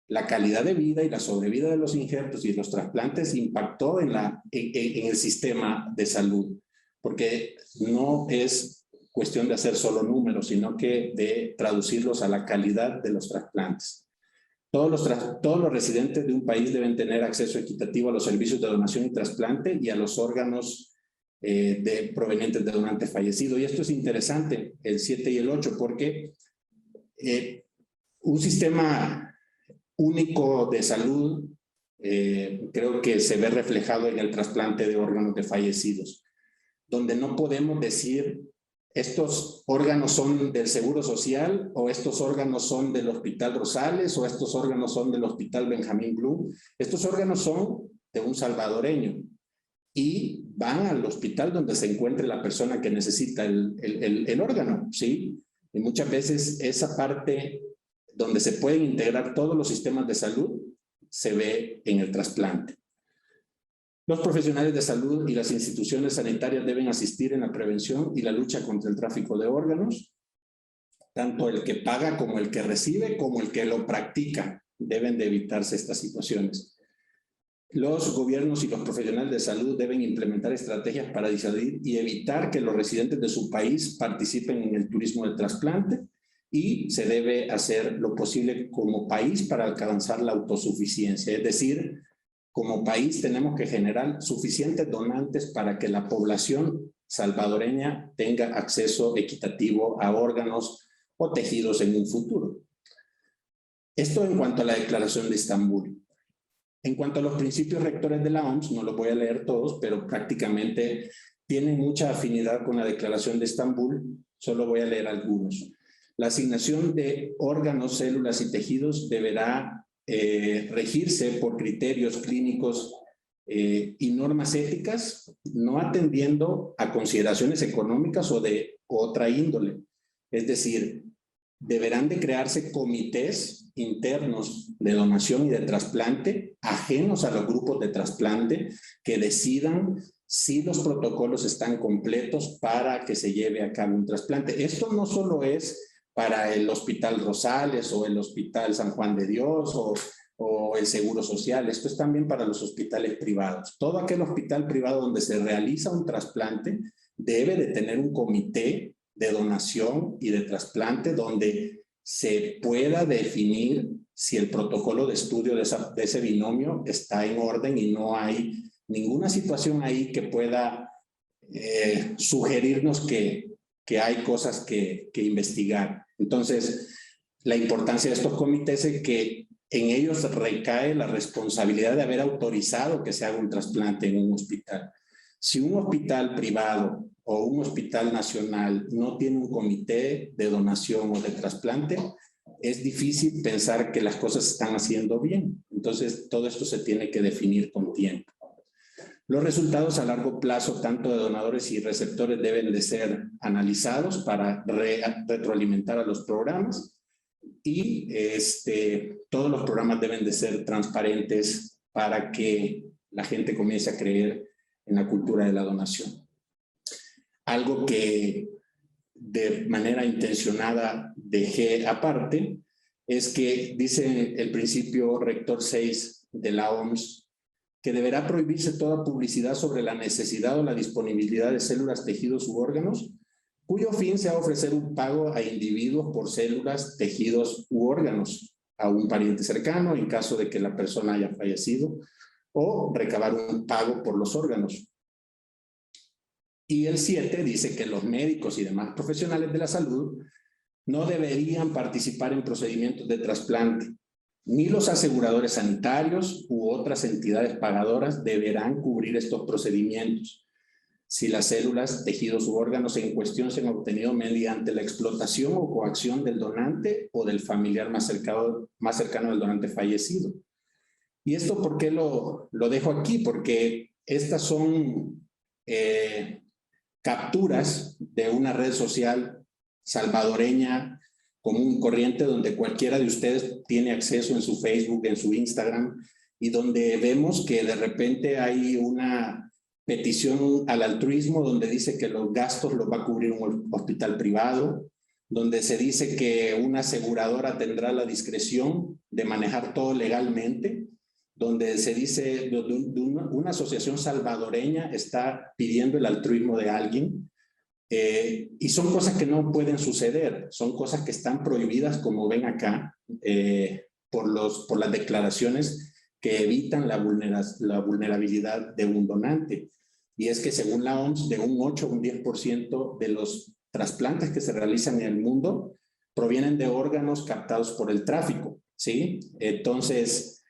la calidad de vida y la sobrevida de los injertos y los trasplantes impactó en el sistema de salud, porque no es cuestión de hacer solo números, sino que de traducirlos a la calidad de los trasplantes. Todos los residentes de un país deben tener acceso equitativo a los servicios de donación y trasplante y a los órganos provenientes de donantes fallecidos. Y esto es interesante, el 7 y el 8, porque un sistema único de salud creo que se ve reflejado en el trasplante de órganos de fallecidos, donde no podemos decir estos órganos son del Seguro Social o estos órganos son del Hospital Rosales o estos órganos son del Hospital Benjamín Blum. Estos órganos son de un salvadoreño y van al hospital donde se encuentre la persona que necesita el órgano, ¿sí? Y muchas veces esa parte donde se pueden integrar todos los sistemas de salud se ve en el trasplante. Los profesionales de salud y las instituciones sanitarias deben asistir en la prevención y la lucha contra el tráfico de órganos. Tanto el que paga como el que recibe, como el que lo practica, deben de evitarse estas situaciones. Los gobiernos y los profesionales de salud deben implementar estrategias para disuadir y evitar que los residentes de su país participen en el turismo del trasplante, y se debe hacer lo posible como país para alcanzar la autosuficiencia. Es decir, como país tenemos que generar suficientes donantes para que la población salvadoreña tenga acceso equitativo a órganos o tejidos en un futuro. Esto en cuanto a la Declaración de Estambul. En cuanto a los principios rectores de la OMS, no los voy a leer todos, pero prácticamente tienen mucha afinidad con la Declaración de Estambul, solo voy a leer algunos. La asignación de órganos, células y tejidos deberá regirse por criterios clínicos y normas éticas, no atendiendo a consideraciones económicas o de otra índole. Es decir, deberán de crearse comités internos de donación y de trasplante, ajenos a los grupos de trasplante, que decidan si los protocolos están completos para que se lleve a cabo un trasplante. Esto no solo es para el Hospital Rosales o el Hospital San Juan de Dios o el Seguro Social. Esto es también para los hospitales privados. Todo aquel hospital privado donde se realiza un trasplante debe de tener un comité de donación y de trasplante donde se pueda definir si el protocolo de estudio de ese binomio está en orden y no hay ninguna situación ahí que pueda sugerirnos que hay cosas que investigar. Entonces, la importancia de estos comités es que en ellos recae la responsabilidad de haber autorizado que se haga un trasplante en un hospital. Si un hospital privado o un hospital nacional no tiene un comité de donación o de trasplante, es difícil pensar que las cosas se están haciendo bien. Entonces, todo esto se tiene que definir con tiempo. Los resultados a largo plazo, tanto de donadores y receptores, deben de ser analizados para retroalimentar a los programas y todos los programas deben de ser transparentes para que la gente comience a creer en la cultura de la donación. Algo que de manera intencionada dejé aparte es que dice el principio rector 6 de la OMS, que deberá prohibirse toda publicidad sobre la necesidad o la disponibilidad de células, tejidos u órganos, cuyo fin sea ofrecer un pago a individuos por células, tejidos u órganos, a un pariente cercano en caso de que la persona haya fallecido, o recabar un pago por los órganos. Y el 7 dice que los médicos y demás profesionales de la salud no deberían participar en procedimientos de trasplante, ni los aseguradores sanitarios u otras entidades pagadoras deberán cubrir estos procedimientos si las células, tejidos u órganos en cuestión se han obtenido mediante la explotación o coacción del donante o del familiar más cercano del donante fallecido. ¿Y esto por qué lo dejo aquí? Porque estas son capturas de una red social salvadoreña común corriente, donde cualquiera de ustedes tiene acceso en su Facebook, en su Instagram, y donde vemos que de repente hay una petición al altruismo donde dice que los gastos los va a cubrir un hospital privado, donde se dice que una aseguradora tendrá la discreción de manejar todo legalmente, donde se dice de una asociación salvadoreña está pidiendo el altruismo de alguien, y son cosas que no pueden suceder, son cosas que están prohibidas, como ven acá, por las declaraciones que evitan la vulnerabilidad de un donante. Y es que según la OMS, de un 8 a un 10% de los trasplantes que se realizan en el mundo provienen de órganos captados por el tráfico, ¿sí? Entonces,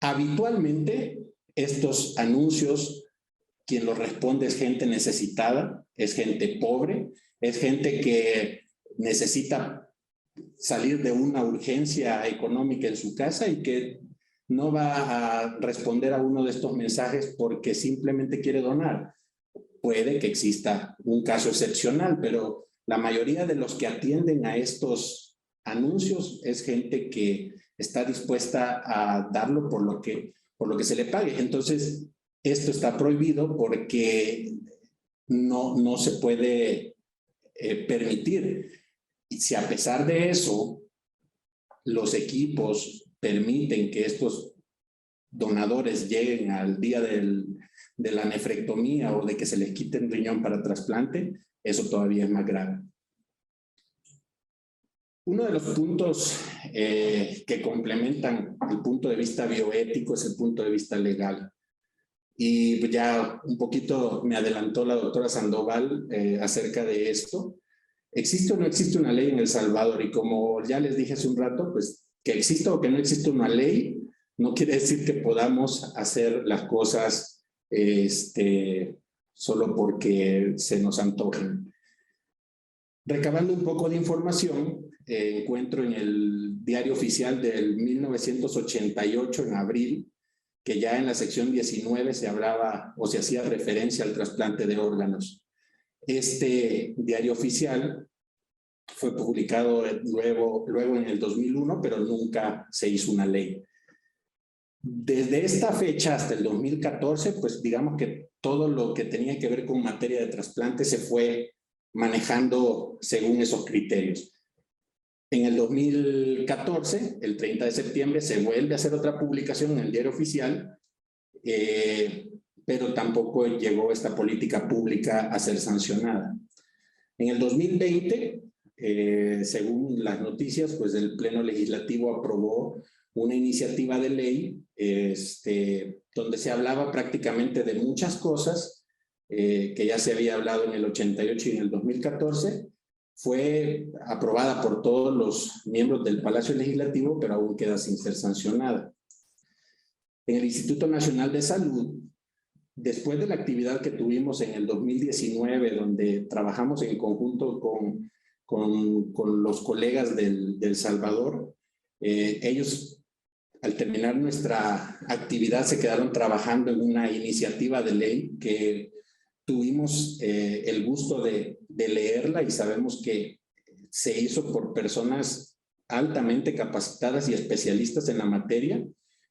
habitualmente estos anuncios, quien los responde es gente necesitada, es gente pobre, es gente que necesita salir de una urgencia económica en su casa y que no va a responder a uno de estos mensajes porque simplemente quiere donar. Puede que exista un caso excepcional, pero la mayoría de los que atienden a estos anuncios es gente que está dispuesta a darlo por lo que se le pague. Entonces, esto está prohibido porque no se puede permitir. Y si a pesar de eso, los equipos permiten que estos donadores lleguen al día de la nefrectomía o de que se les quite el riñón para trasplante, eso todavía es más grave. Uno de los puntos que complementan el punto de vista bioético es el punto de vista legal. Y ya un poquito me adelantó la doctora Sandoval acerca de esto. ¿Existe o no existe una ley en El Salvador? Y como ya les dije hace un rato, pues que exista o que no exista una ley no quiere decir que podamos hacer las cosas solo porque se nos antojen. Recabando un poco de información, encuentro en el Diario Oficial del 1988, en abril, que ya en la sección 19 se hablaba o se hacía referencia al trasplante de órganos. Este Diario Oficial fue publicado luego en el 2001, pero nunca se hizo una ley. Desde esta fecha hasta el 2014, pues digamos que todo lo que tenía que ver con materia de trasplante se fue manejando según esos criterios. En el 2014, el 30 de septiembre, se vuelve a hacer otra publicación en el Diario Oficial, pero tampoco llegó esta política pública a ser sancionada. En el 2020, según las noticias, pues el Pleno Legislativo aprobó una iniciativa de ley donde se hablaba prácticamente de muchas cosas que ya se había hablado en el 88 y en el 2014. Fue aprobada por todos los miembros del Palacio Legislativo, pero aún queda sin ser sancionada. En el Instituto Nacional de Salud, después de la actividad que tuvimos en el 2019, donde trabajamos en conjunto con los colegas del Salvador, ellos, al terminar nuestra actividad, se quedaron trabajando en una iniciativa de ley que tuvimos el gusto de leerla y sabemos que se hizo por personas altamente capacitadas y especialistas en la materia,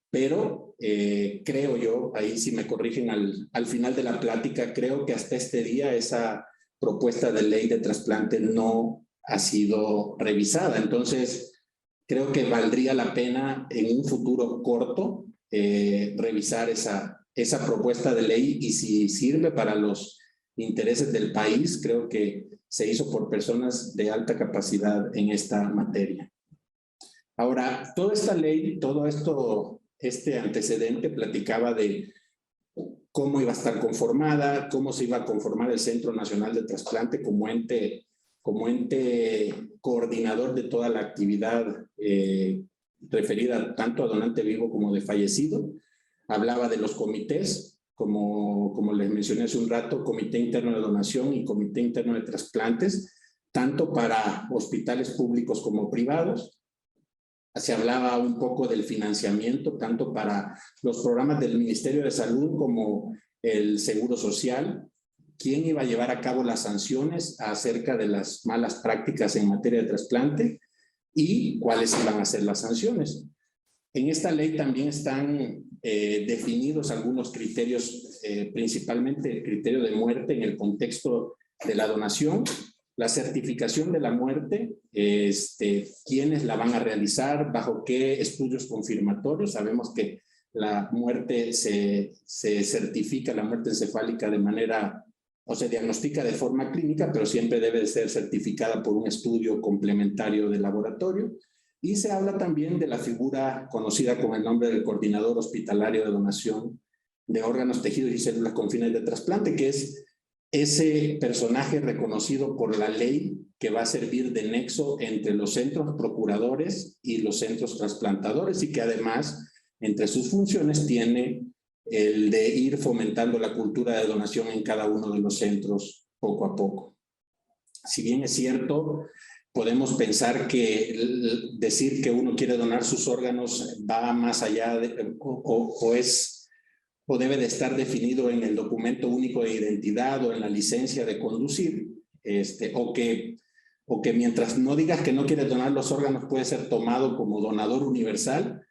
pero creo yo, ahí si me corrigen al final de la plática, creo que hasta este día esa propuesta de ley de trasplante no ha sido revisada. Entonces, creo que valdría la pena en un futuro corto revisar esa propuesta de ley, y si sirve para los intereses del país, creo que se hizo por personas de alta capacidad en esta materia. Ahora, toda esta ley, todo esto, este antecedente platicaba de cómo iba a estar conformada, cómo se iba a conformar el Centro Nacional de Trasplante como ente coordinador de toda la actividad referida tanto a donante vivo como de fallecido. Hablaba de los comités, como les mencioné hace un rato, Comité Interno de Donación y Comité Interno de Trasplantes, tanto para hospitales públicos como privados. Se hablaba un poco del financiamiento, tanto para los programas del Ministerio de Salud como el Seguro Social, quién iba a llevar a cabo las sanciones acerca de las malas prácticas en materia de trasplante y cuáles iban a ser las sanciones. En esta ley también están definidos algunos criterios, principalmente el criterio de muerte en el contexto de la donación, la certificación de la muerte, quiénes la van a realizar, bajo qué estudios confirmatorios. Sabemos que la muerte se certifica, la muerte encefálica de manera, o se diagnostica de forma clínica, pero siempre debe de ser certificada por un estudio complementario de laboratorio. Y se habla también de la figura conocida con el nombre del coordinador hospitalario de donación de órganos, tejidos y células con fines de trasplante, que es ese personaje reconocido por la ley que va a servir de nexo entre los centros procuradores y los centros trasplantadores, y que además entre sus funciones tiene el de ir fomentando la cultura de donación en cada uno de los centros poco a poco. Si bien es cierto, podemos pensar que decir que uno quiere donar sus órganos va más allá de, o debe de estar definido en el documento único de identidad o en la licencia de conducir, o que mientras no digas que no quieres donar los órganos puede ser tomado como donador universal,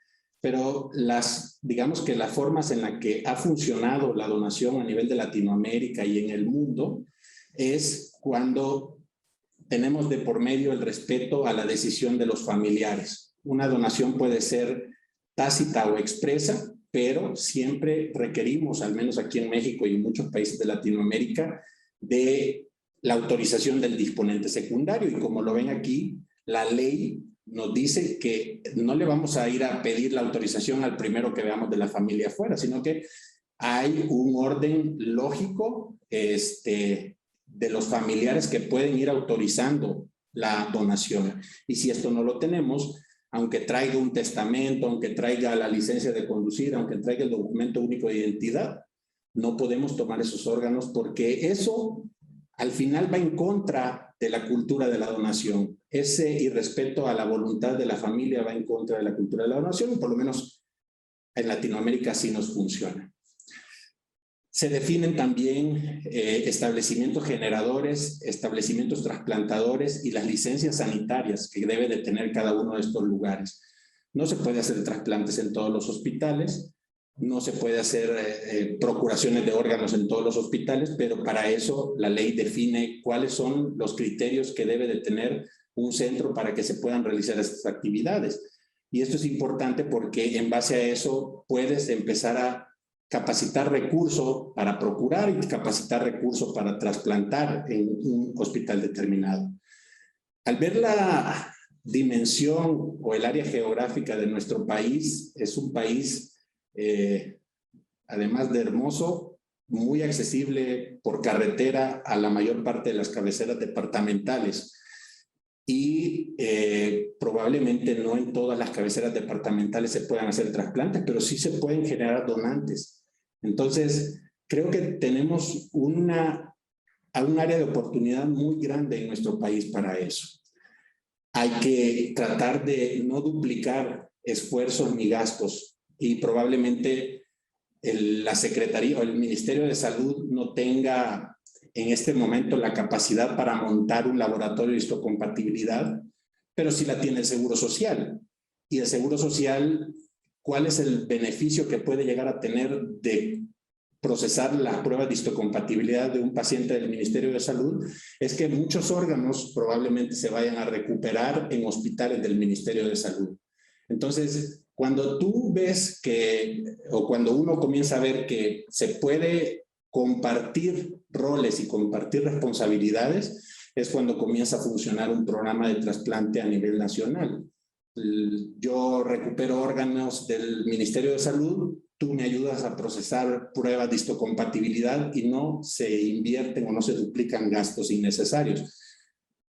pero digamos que las formas en las que ha funcionado la donación a nivel de Latinoamérica y en el mundo es cuando tenemos de por medio el respeto a la decisión de los familiares. Una donación puede ser tácita o expresa, pero siempre requerimos, al menos aquí en México y en muchos países de Latinoamérica, de la autorización del disponente secundario. Y como lo ven aquí, la ley nos dice que no le vamos a ir a pedir la autorización al primero que veamos de la familia afuera, sino que hay un orden lógico de los familiares que pueden ir autorizando la donación. Y si esto no lo tenemos, aunque traiga un testamento, aunque traiga la licencia de conducir, aunque traiga el documento único de identidad, no podemos tomar esos órganos porque eso al final va en contra de la cultura de la donación. Ese irrespeto a la voluntad de la familia va en contra de la cultura de la donación, y por lo menos en Latinoamérica así nos funciona. Se definen también establecimientos generadores, establecimientos trasplantadores y las licencias sanitarias que debe de tener cada uno de estos lugares. No se puede hacer trasplantes en todos los hospitales, no se puede hacer procuraciones de órganos en todos los hospitales, pero para eso la ley define cuáles son los criterios que debe de tener un centro para que se puedan realizar estas actividades. Y esto es importante porque en base a eso puedes empezar a capacitar recursos para procurar y capacitar recursos para trasplantar en un hospital determinado. Al ver la dimensión o el área geográfica de nuestro país, es un país, además de hermoso, muy accesible por carretera a la mayor parte de las cabeceras departamentales. Y probablemente no en todas las cabeceras departamentales se puedan hacer trasplantes, pero sí se pueden generar donantes. Entonces, creo que tenemos un área de oportunidad muy grande en nuestro país para eso. Hay que tratar de no duplicar esfuerzos ni gastos, y probablemente la Secretaría o el Ministerio de Salud no tenga en este momento la capacidad para montar un laboratorio de histocompatibilidad, pero sí la tiene el Seguro Social. Y el Seguro Social, ¿cuál es el beneficio que puede llegar a tener de procesar las pruebas de histocompatibilidad de un paciente del Ministerio de Salud? Es que muchos órganos probablemente se vayan a recuperar en hospitales del Ministerio de Salud. Entonces, Cuando tú ves o cuando uno comienza a ver que se puede compartir roles y compartir responsabilidades, es cuando comienza a funcionar un programa de trasplante a nivel nacional. Yo recupero órganos del Ministerio de Salud, tú me ayudas a procesar pruebas de histocompatibilidad y no se invierten o no se duplican gastos innecesarios.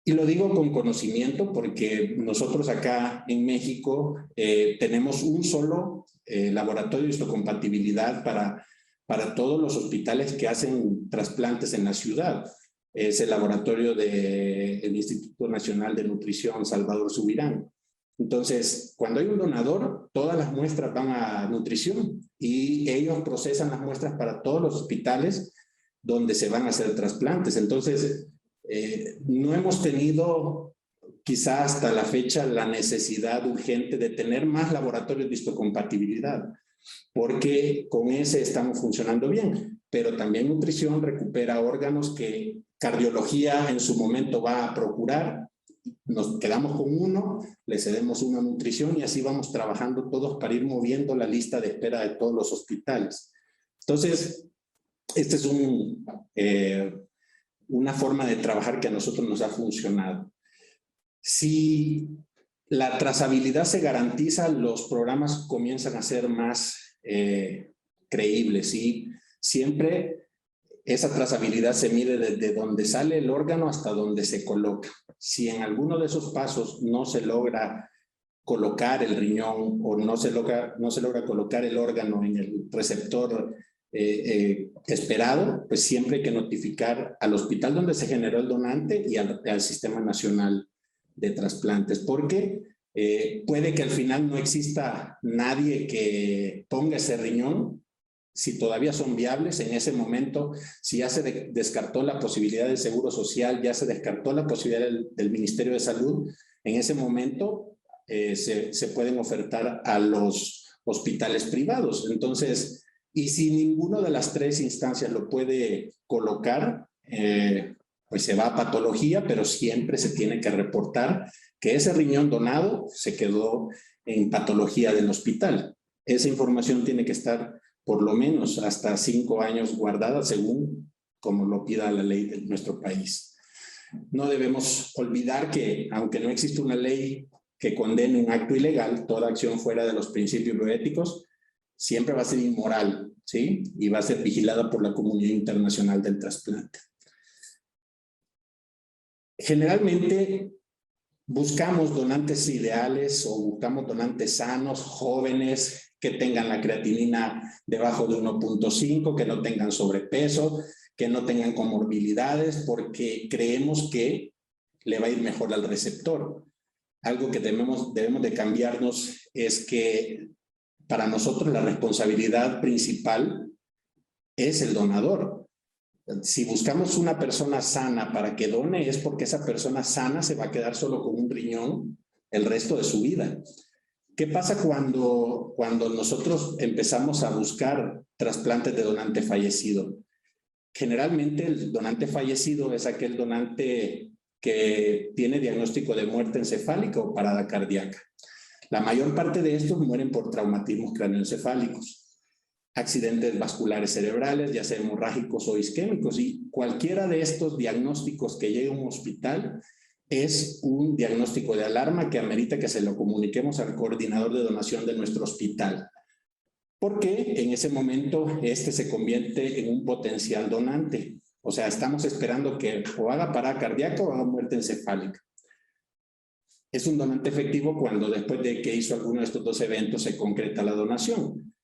Y lo digo con conocimiento porque nosotros acá en México tenemos un solo laboratorio de histocompatibilidad para todos los hospitales que hacen trasplantes en la ciudad. Es el laboratorio del Instituto Nacional de Nutrición Salvador Subirán. Entonces, cuando hay un donador, todas las muestras van a nutrición y ellos procesan las muestras para todos los hospitales donde se van a hacer trasplantes. Entonces, no hemos tenido quizá hasta la fecha la necesidad urgente de tener más laboratorios de histocompatibilidad, porque con ese estamos funcionando bien, pero también nutrición recupera órganos que cardiología en su momento va a procurar. Nos quedamos con uno, le cedemos una nutrición y así vamos trabajando todos para ir moviendo la lista de espera de todos los hospitales. Entonces, este es una forma de trabajar que a nosotros nos ha funcionado. Si la trazabilidad se garantiza, los programas comienzan a ser más creíbles, ¿sí? Siempre esa trazabilidad se mide desde donde sale el órgano hasta donde se coloca. Si en alguno de esos pasos no se logra colocar el riñón o no se logra colocar el órgano en el receptor esperado, pues siempre hay que notificar al hospital donde se generó el donante y al Sistema Nacional de Trasplantes, porque puede que al final no exista nadie que ponga ese riñón. Si todavía son viables en ese momento, si ya se descartó la posibilidad del Seguro Social, ya se descartó la posibilidad del Ministerio de Salud, en ese momento se pueden ofertar a los hospitales privados. Entonces, y si ninguno de las tres instancias lo puede colocar, pues se va a patología, pero siempre se tiene que reportar que ese riñón donado se quedó en patología del hospital. Esa información tiene que estar por lo menos hasta 5 años guardada, según como lo pida la ley de nuestro país. No debemos olvidar que, aunque no existe una ley que condene un acto ilegal, toda acción fuera de los principios bioéticos siempre va a ser inmoral, ¿sí? Y va a ser vigilada por la comunidad internacional del trasplante. Generalmente buscamos donantes ideales o buscamos donantes sanos, jóvenes, que tengan la creatinina debajo de 1.5, que no tengan sobrepeso, que no tengan comorbilidades, porque creemos que le va a ir mejor al receptor. Algo que debemos de cambiarnos es que para nosotros la responsabilidad principal es el donador. Si buscamos una persona sana para que done, es porque esa persona sana se va a quedar solo con un riñón el resto de su vida. ¿Qué pasa cuando nosotros empezamos a buscar trasplantes de donante fallecido? Generalmente el donante fallecido es aquel donante que tiene diagnóstico de muerte encefálica o parada cardíaca. La mayor parte de estos mueren por traumatismos craneoencefálicos, accidentes vasculares cerebrales, ya sea hemorrágicos o isquémicos, y cualquiera de estos diagnósticos que llegue a un hospital es un diagnóstico de alarma que amerita que se lo comuniquemos al coordinador de donación de nuestro hospital, porque en ese momento se convierte en un potencial donante. O sea, estamos esperando que o haga parada cardíaca o haga muerte encefálica. Es un donante efectivo cuando después de que hizo alguno de estos dos eventos se concreta la donación.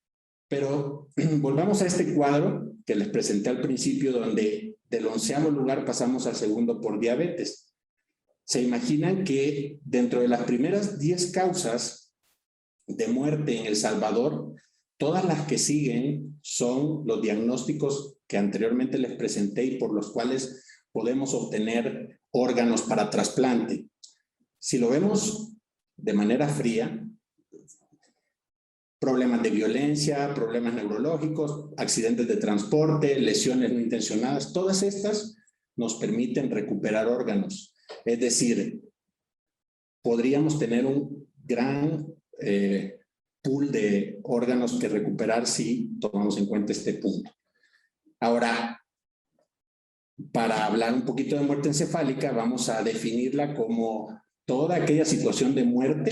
Pero volvamos a este cuadro que les presenté al principio, donde del 11º lugar pasamos al segundo por diabetes. Se imaginan que dentro de las primeras 10 causas de muerte en El Salvador, todas las que siguen son los diagnósticos que anteriormente les presenté y por los cuales podemos obtener órganos para trasplante. Si lo vemos de manera fría, problemas de violencia, problemas neurológicos, accidentes de transporte, lesiones no intencionadas, todas estas nos permiten recuperar órganos. Es decir, podríamos tener un gran pool de órganos que recuperar si tomamos en cuenta este punto. Ahora, para hablar un poquito de muerte encefálica, vamos a definirla como toda aquella situación de muerte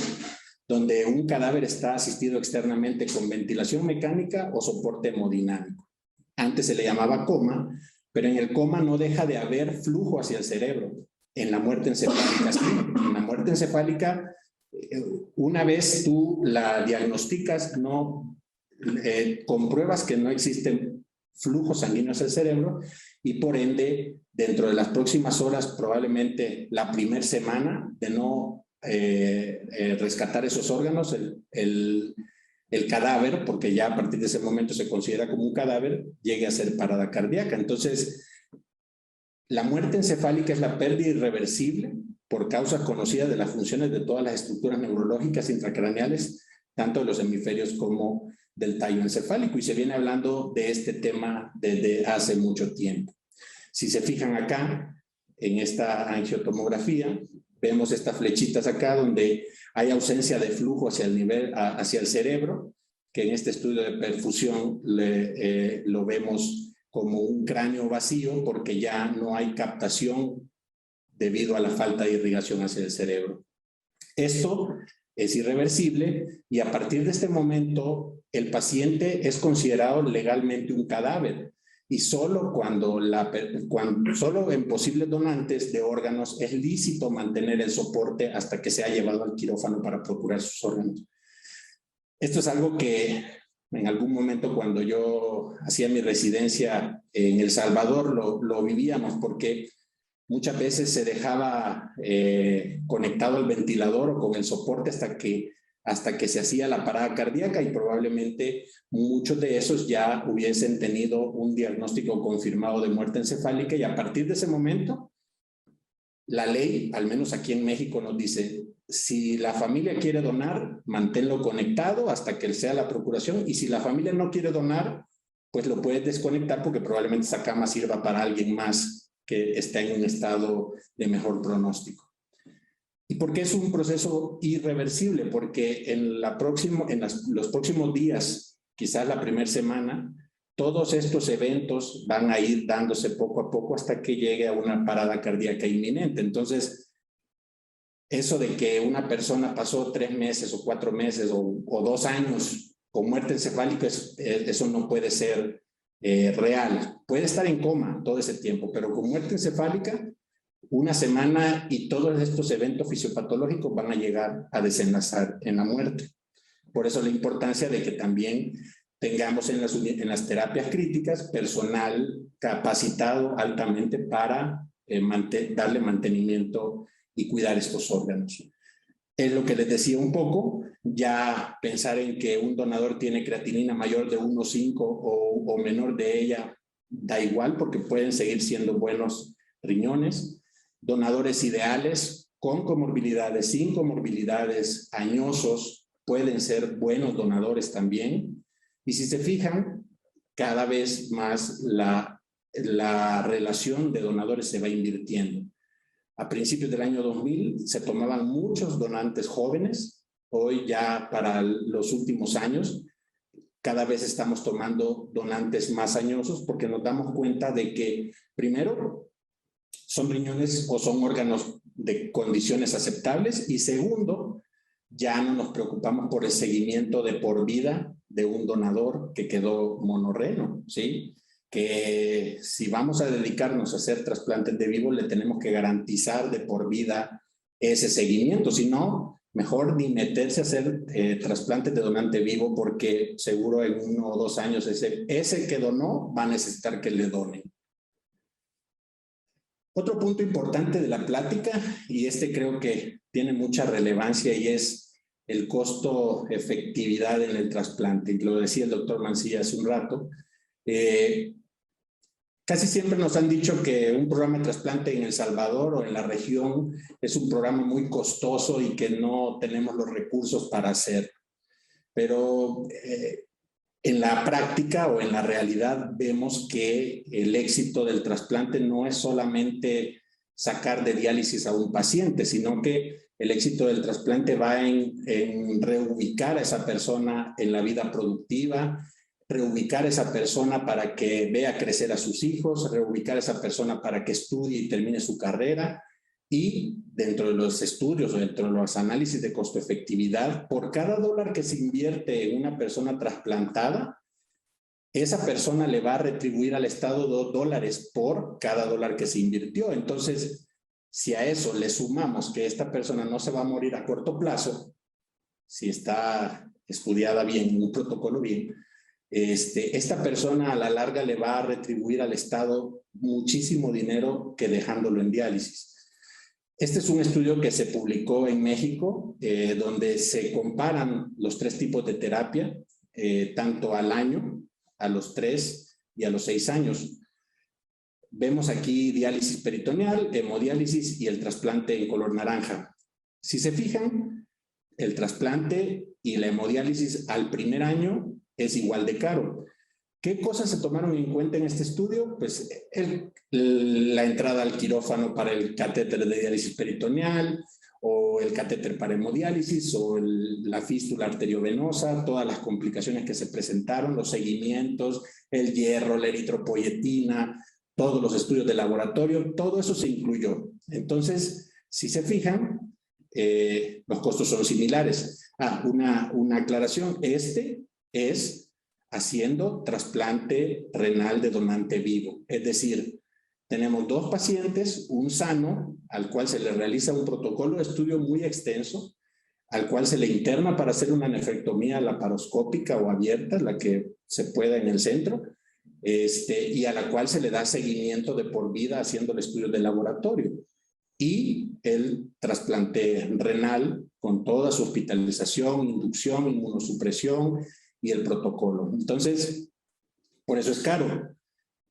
donde un cadáver está asistido externamente con ventilación mecánica o soporte hemodinámico. Antes se le llamaba coma, pero en el coma no deja de haber flujo hacia el cerebro. En la muerte encefálica, sí. En la muerte encefálica, una vez tú la diagnosticas, compruebas que no existen flujos sanguíneos al cerebro y por ende, dentro de las próximas horas, probablemente la primera semana de no rescatar esos órganos, el cadáver, porque ya a partir de ese momento se considera como un cadáver, llegue a ser parada cardíaca. Entonces, la muerte encefálica es la pérdida irreversible por causas conocidas de las funciones de todas las estructuras neurológicas intracraneales, tanto de los hemisferios como del tallo encefálico, y se viene hablando de este tema desde hace mucho tiempo. Si se fijan acá, en esta angiotomografía, vemos estas flechitas acá donde hay ausencia de flujo hacia el cerebro, que en este estudio de perfusión lo vemos como un cráneo vacío porque ya no hay captación debido a la falta de irrigación hacia el cerebro. Esto es irreversible y a partir de este momento el paciente es considerado legalmente un cadáver y solo solo en posibles donantes de órganos es lícito mantener el soporte hasta que sea llevado al quirófano para procurar sus órganos. Esto es algo que en algún momento cuando yo hacía mi residencia en El Salvador lo vivíamos porque muchas veces se dejaba conectado al ventilador o con el soporte hasta que se hacía la parada cardíaca y probablemente muchos de esos ya hubiesen tenido un diagnóstico confirmado de muerte encefálica y a partir de ese momento la ley, al menos aquí en México, nos dice si la familia quiere donar, manténlo conectado hasta que sea la procuración y si la familia no quiere donar, pues lo puedes desconectar porque probablemente esa cama sirva para alguien más que está en un estado de mejor pronóstico. ¿Y por qué es un proceso irreversible? Porque en los próximos días, quizás la primera semana, todos estos eventos van a ir dándose poco a poco hasta que llegue a una parada cardíaca inminente. Entonces, eso de que una persona pasó 3 meses o 4 meses o 2 años con muerte encefálica, eso no puede ser real. Puede estar en coma todo ese tiempo, pero con muerte encefálica, una semana y todos estos eventos fisiopatológicos van a llegar a desenlazar en la muerte. Por eso la importancia de que también tengamos en las terapias críticas personal capacitado altamente para darle mantenimiento y cuidar estos órganos. Es lo que les decía un poco, ya pensar en que un donador tiene creatinina mayor de 1,5 o menor de ella, da igual porque pueden seguir siendo buenos riñones. Donadores ideales con comorbilidades, sin comorbilidades, añosos, pueden ser buenos donadores también. Y si se fijan, cada vez más la relación de donadores se va invirtiendo. A principios del año 2000 se tomaban muchos donantes jóvenes. Hoy ya para los últimos años cada vez estamos tomando donantes más añosos porque nos damos cuenta de que primero son riñones o son órganos de condiciones aceptables y segundo, ya no nos preocupamos por el seguimiento de por vida de un donador que quedó monorreno, ¿sí? Que si vamos a dedicarnos a hacer trasplantes de vivo, le tenemos que garantizar de por vida ese seguimiento. Si no, mejor ni meterse a hacer trasplantes de donante vivo porque seguro en 1 o 2 años ese que donó va a necesitar que le donen. Otro punto importante de la plática, y creo que tiene mucha relevancia, y es el costo-efectividad en el trasplante. Y lo decía el doctor Mancilla hace un rato. Casi siempre nos han dicho que un programa de trasplante en El Salvador o en la región es un programa muy costoso y que no tenemos los recursos para hacerlo. Pero en la práctica o en la realidad vemos que el éxito del trasplante no es solamente sacar de diálisis a un paciente, sino que El éxito del trasplante va en reubicar a esa persona en la vida productiva, reubicar a esa persona para que vea crecer a sus hijos, reubicar a esa persona para que estudie y termine su carrera. Y dentro de los estudios o dentro de los análisis de costo-efectividad, por cada dólar que se invierte en una persona trasplantada, esa persona le va a retribuir al Estado $2 por cada dólar que se invirtió. Entonces, si a eso le sumamos que esta persona no se va a morir a corto plazo, si está estudiada bien, un protocolo bien, esta persona a la larga le va a retribuir al Estado muchísimo dinero que dejándolo en diálisis. Este es un estudio que se publicó en México, donde se comparan los 3 tipos de terapia, tanto al año, a los 3 y a los 6 años. Vemos aquí diálisis peritoneal, hemodiálisis y el trasplante en color naranja. Si se fijan, el trasplante y la hemodiálisis al primer año es igual de caro. ¿Qué cosas se tomaron en cuenta en este estudio? Pues la entrada al quirófano para el catéter de diálisis peritoneal, o el catéter para hemodiálisis, o la fístula arteriovenosa, todas las complicaciones que se presentaron, los seguimientos, el hierro, la eritropoyetina, todos los estudios de laboratorio, todo eso se incluyó. Entonces, si se fijan, los costos son similares. Una aclaración, este es haciendo trasplante renal de donante vivo. Es decir, tenemos 2 pacientes, un sano, al cual se le realiza un protocolo de estudio muy extenso, al cual se le interna para hacer una nefrectomía laparoscópica o abierta, la que se pueda en el centro, y a la cual se le da seguimiento de por vida haciendo el estudio de laboratorio. Y el trasplante renal con toda su hospitalización, inducción, inmunosupresión y el protocolo. Entonces, por eso es caro.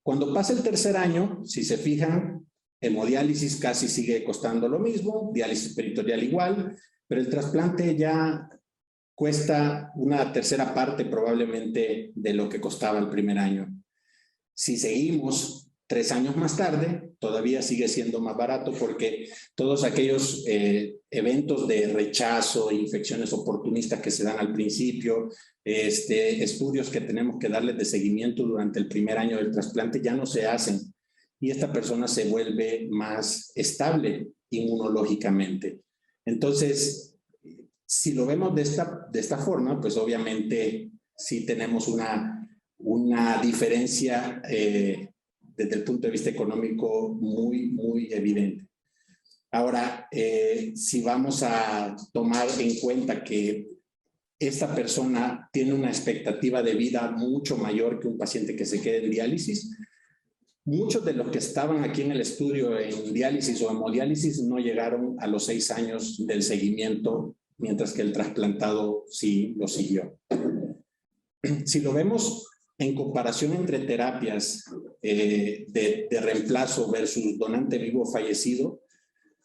Cuando pasa el 3er año, si se fijan, hemodiálisis casi sigue costando lo mismo, diálisis peritoneal igual, pero el trasplante ya cuesta una 1/3 parte probablemente de lo que costaba el primer año. Si seguimos 3 años más tarde, todavía sigue siendo más barato porque todos aquellos eventos de rechazo, infecciones oportunistas que se dan al principio, estudios que tenemos que darles de seguimiento durante el primer año del trasplante ya no se hacen y esta persona se vuelve más estable inmunológicamente. Entonces, si lo vemos de esta forma, pues obviamente sí tenemos una diferencia desde el punto de vista económico muy evidente. Ahora, si vamos a tomar en cuenta que esta persona tiene una expectativa de vida mucho mayor que un paciente que se quede en diálisis, muchos de los que estaban aquí en el estudio en diálisis o hemodiálisis no llegaron a los 6 años del seguimiento, mientras que el trasplantado sí lo siguió. Si lo vemos en comparación entre terapias de reemplazo versus donante vivo fallecido,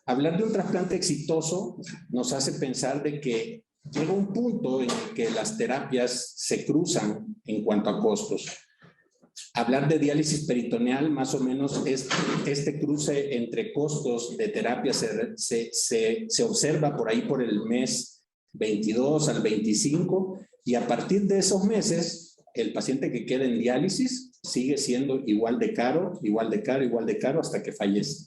hablar de un trasplante exitoso nos hace pensar de que llega un punto en que las terapias se cruzan en cuanto a costos. Hablar de diálisis peritoneal, más o menos, este cruce entre costos de terapia se observa por ahí por el mes 22 al 25, y a partir de esos meses, el paciente que queda en diálisis sigue siendo igual de caro hasta que fallece.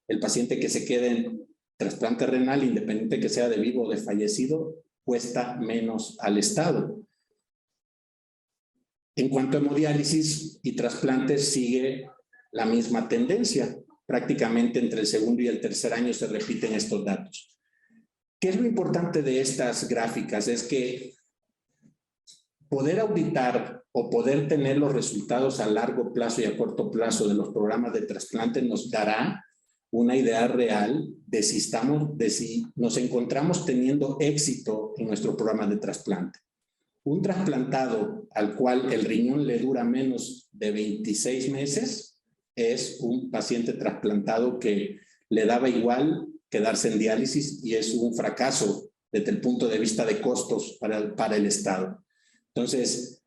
El paciente que se quede en trasplante renal, independiente que sea de vivo o de fallecido, cuesta menos al Estado. En cuanto a hemodiálisis y trasplantes, sigue la misma tendencia. Prácticamente entre el segundo y el 3er año se repiten estos datos. ¿Qué es lo importante de estas gráficas? Es que poder auditar o poder tener los resultados a largo plazo y a corto plazo de los programas de trasplante nos dará una idea real de si nos encontramos teniendo éxito en nuestro programa de trasplante. Un trasplantado al cual el riñón le dura menos de 26 meses es un paciente trasplantado que le daba igual quedarse en diálisis y es un fracaso desde el punto de vista de costos para el Estado. Entonces,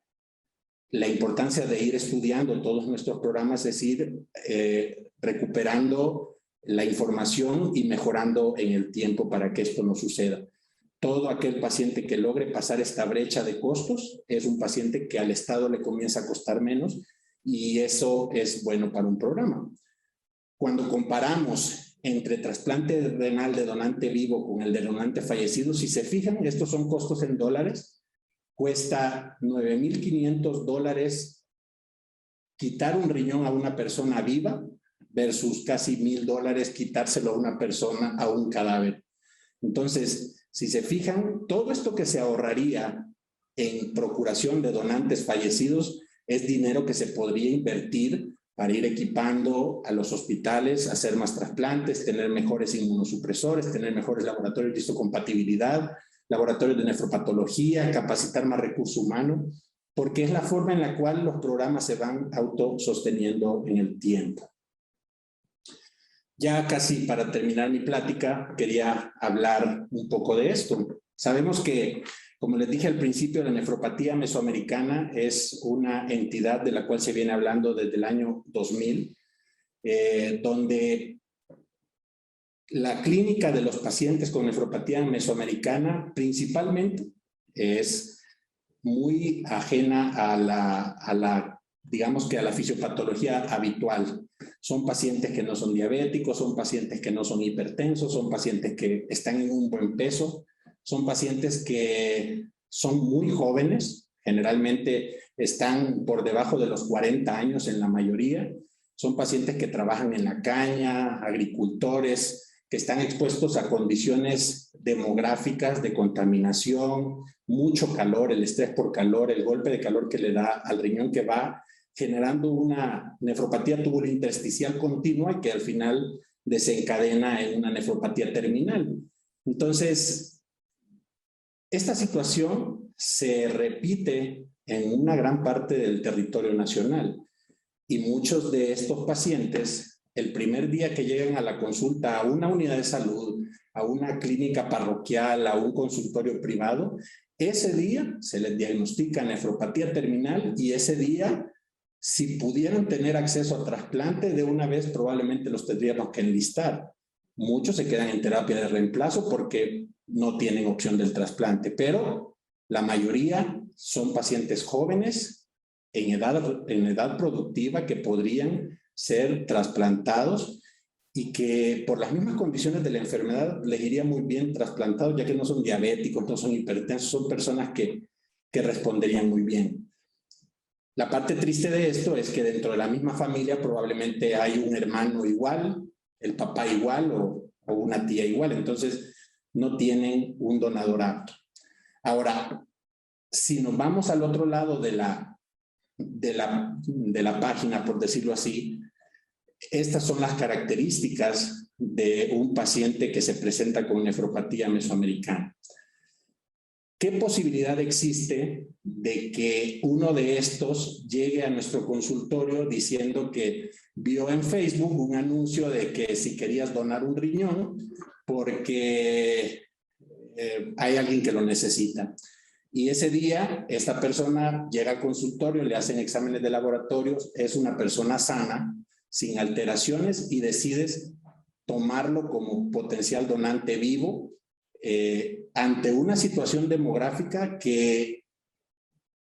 la importancia de ir estudiando todos nuestros programas es ir recuperando la información y mejorando en el tiempo para que esto no suceda. Todo aquel paciente que logre pasar esta brecha de costos es un paciente que al Estado le comienza a costar menos y eso es bueno para un programa. Cuando comparamos entre trasplante renal de donante vivo con el de donante fallecido, si se fijan, estos son costos en dólares, cuesta $9,500 quitar un riñón a una persona viva versus casi $1,000 quitárselo a una persona, a un cadáver. Entonces, si se fijan, todo esto que se ahorraría en procuración de donantes fallecidos es dinero que se podría invertir para ir equipando a los hospitales, hacer más trasplantes, tener mejores inmunosupresores, tener mejores laboratorios de histocompatibilidad, laboratorios de nefropatología, capacitar más recurso humano, porque es la forma en la cual los programas se van autososteniendo en el tiempo. Ya casi para terminar mi plática, quería hablar un poco de esto. Sabemos que, como les dije al principio, la nefropatía mesoamericana es una entidad de la cual se viene hablando desde el año 2000, donde la clínica de los pacientes con nefropatía mesoamericana principalmente es muy ajena digamos que a la fisiopatología habitual. Son pacientes que no son diabéticos, son pacientes que no son hipertensos, son pacientes que están en un buen peso, son pacientes que son muy jóvenes, generalmente están por debajo de los 40 años en la mayoría, son pacientes que trabajan en la caña, agricultores, que están expuestos a condiciones demográficas de contaminación, mucho calor, el estrés por calor, el golpe de calor que le da al riñón que va generando una nefropatía tubulointersticial continua y que al final desencadena en una nefropatía terminal. Entonces, esta situación se repite en una gran parte del territorio nacional y muchos de estos pacientes, el primer día que llegan a la consulta a una unidad de salud, a una clínica parroquial, a un consultorio privado, ese día se les diagnostica nefropatía terminal y ese día, si pudieran tener acceso a trasplante, de una vez probablemente los tendríamos que enlistar. Muchos se quedan en terapia de reemplazo porque no tienen opción del trasplante, pero la mayoría son pacientes jóvenes en edad productiva que podrían ser trasplantados y que por las mismas condiciones de la enfermedad les iría muy bien trasplantados, ya que no son diabéticos, no son hipertensos, son personas que responderían muy bien. La parte triste de esto es que dentro de la misma familia probablemente hay un hermano igual, el papá igual o una tía igual, entonces no tienen un donador apto. Ahora, si nos vamos al otro lado de la página, por decirlo así, estas son las características de un paciente que se presenta con nefropatía mesoamericana. ¿Qué posibilidad existe de que uno de estos llegue a nuestro consultorio diciendo que vio en Facebook un anuncio de que si querías donar un riñón porque hay alguien que lo necesita? Y ese día esta persona llega al consultorio, le hacen exámenes de laboratorios, es una persona sana, sin alteraciones y decides tomarlo como potencial donante vivo ante una situación demográfica que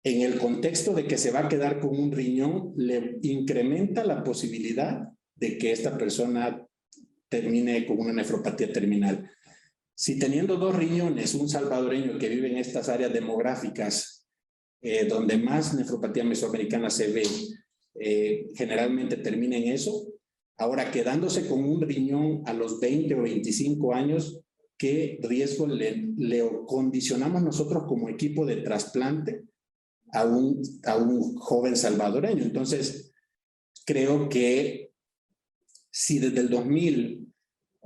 en el contexto de que se va a quedar con un riñón le incrementa la posibilidad de que esta persona termine con una nefropatía terminal. Si teniendo 2 riñones, un salvadoreño que vive en estas áreas demográficas donde más nefropatía mesoamericana se ve, generalmente termina en eso, ahora quedándose con un riñón a los 20 o 25 años, ¿qué riesgo le condicionamos nosotros como equipo de trasplante a un joven salvadoreño? Entonces, creo que si desde el 2000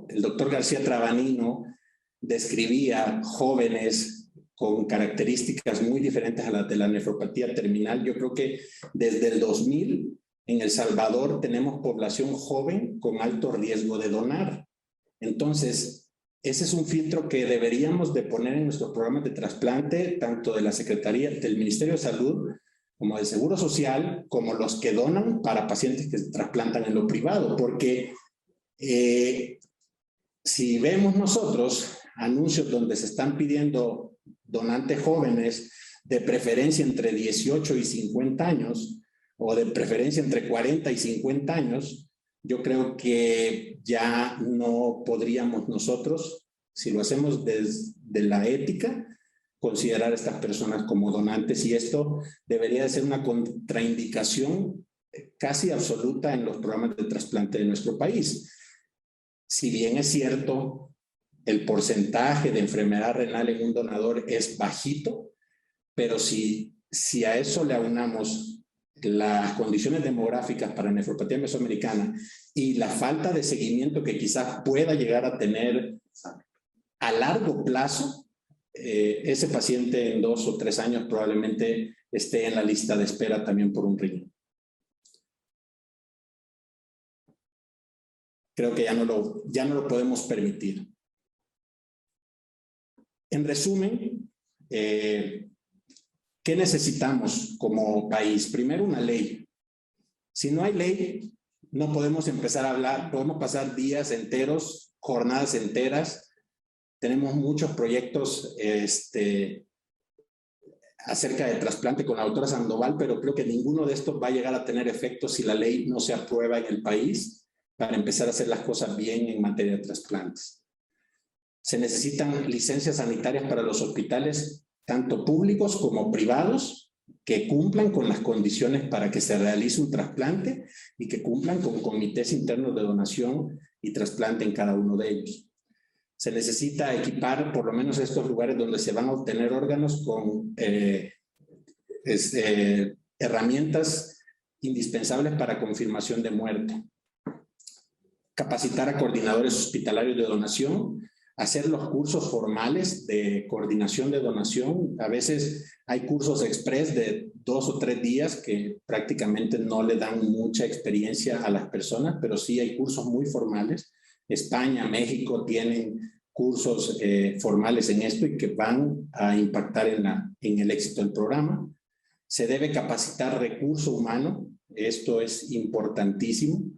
el doctor García Trabanino describía jóvenes con características muy diferentes a las de la nefropatía terminal, yo creo que desde el 2000 en El Salvador tenemos población joven con alto riesgo de donar. Entonces, ese es un filtro que deberíamos de poner en nuestros programas de trasplante, tanto de la Secretaría, del Ministerio de Salud, como del Seguro Social, como los que donan para pacientes que se trasplantan en lo privado, porque Si vemos nosotros anuncios donde se están pidiendo donantes jóvenes, de preferencia entre 18 y 50 años, o de preferencia entre 40 y 50 años, yo creo que ya no podríamos nosotros, si lo hacemos desde la ética, considerar a estas personas como donantes, y esto debería de ser una contraindicación casi absoluta en los programas de trasplante de nuestro país. Si bien es cierto, el porcentaje de enfermedad renal en un donador es bajito, pero si a eso le aunamos las condiciones demográficas para nefropatía mesoamericana y la falta de seguimiento que quizás pueda llegar a tener a largo plazo, ese paciente en 2 o 3 años probablemente esté en la lista de espera también por un riñón. Creo que ya no lo podemos permitir. En resumen, ¿qué necesitamos como país? Primero, una ley. Si no hay ley, no podemos empezar a hablar, podemos pasar días enteros, jornadas enteras. Tenemos muchos proyectos acerca de trasplante con la doctora Sandoval, pero creo que ninguno de estos va a llegar a tener efecto si la ley no se aprueba en el país para empezar a hacer las cosas bien en materia de trasplantes. Se necesitan licencias sanitarias para los hospitales, tanto públicos como privados, que cumplan con las condiciones para que se realice un trasplante y que cumplan con comités internos de donación y trasplante en cada uno de ellos. Se necesita equipar por lo menos estos lugares donde se van a obtener órganos con herramientas indispensables para confirmación de muerte. Capacitar a coordinadores hospitalarios de donación, hacer los cursos formales de coordinación de donación. A veces hay cursos express de 2 o 3 días que prácticamente no le dan mucha experiencia a las personas, pero sí hay cursos muy formales. España, México tienen cursos formales en esto y que van a impactar en el éxito del programa. Se debe capacitar recurso humano, esto es importantísimo.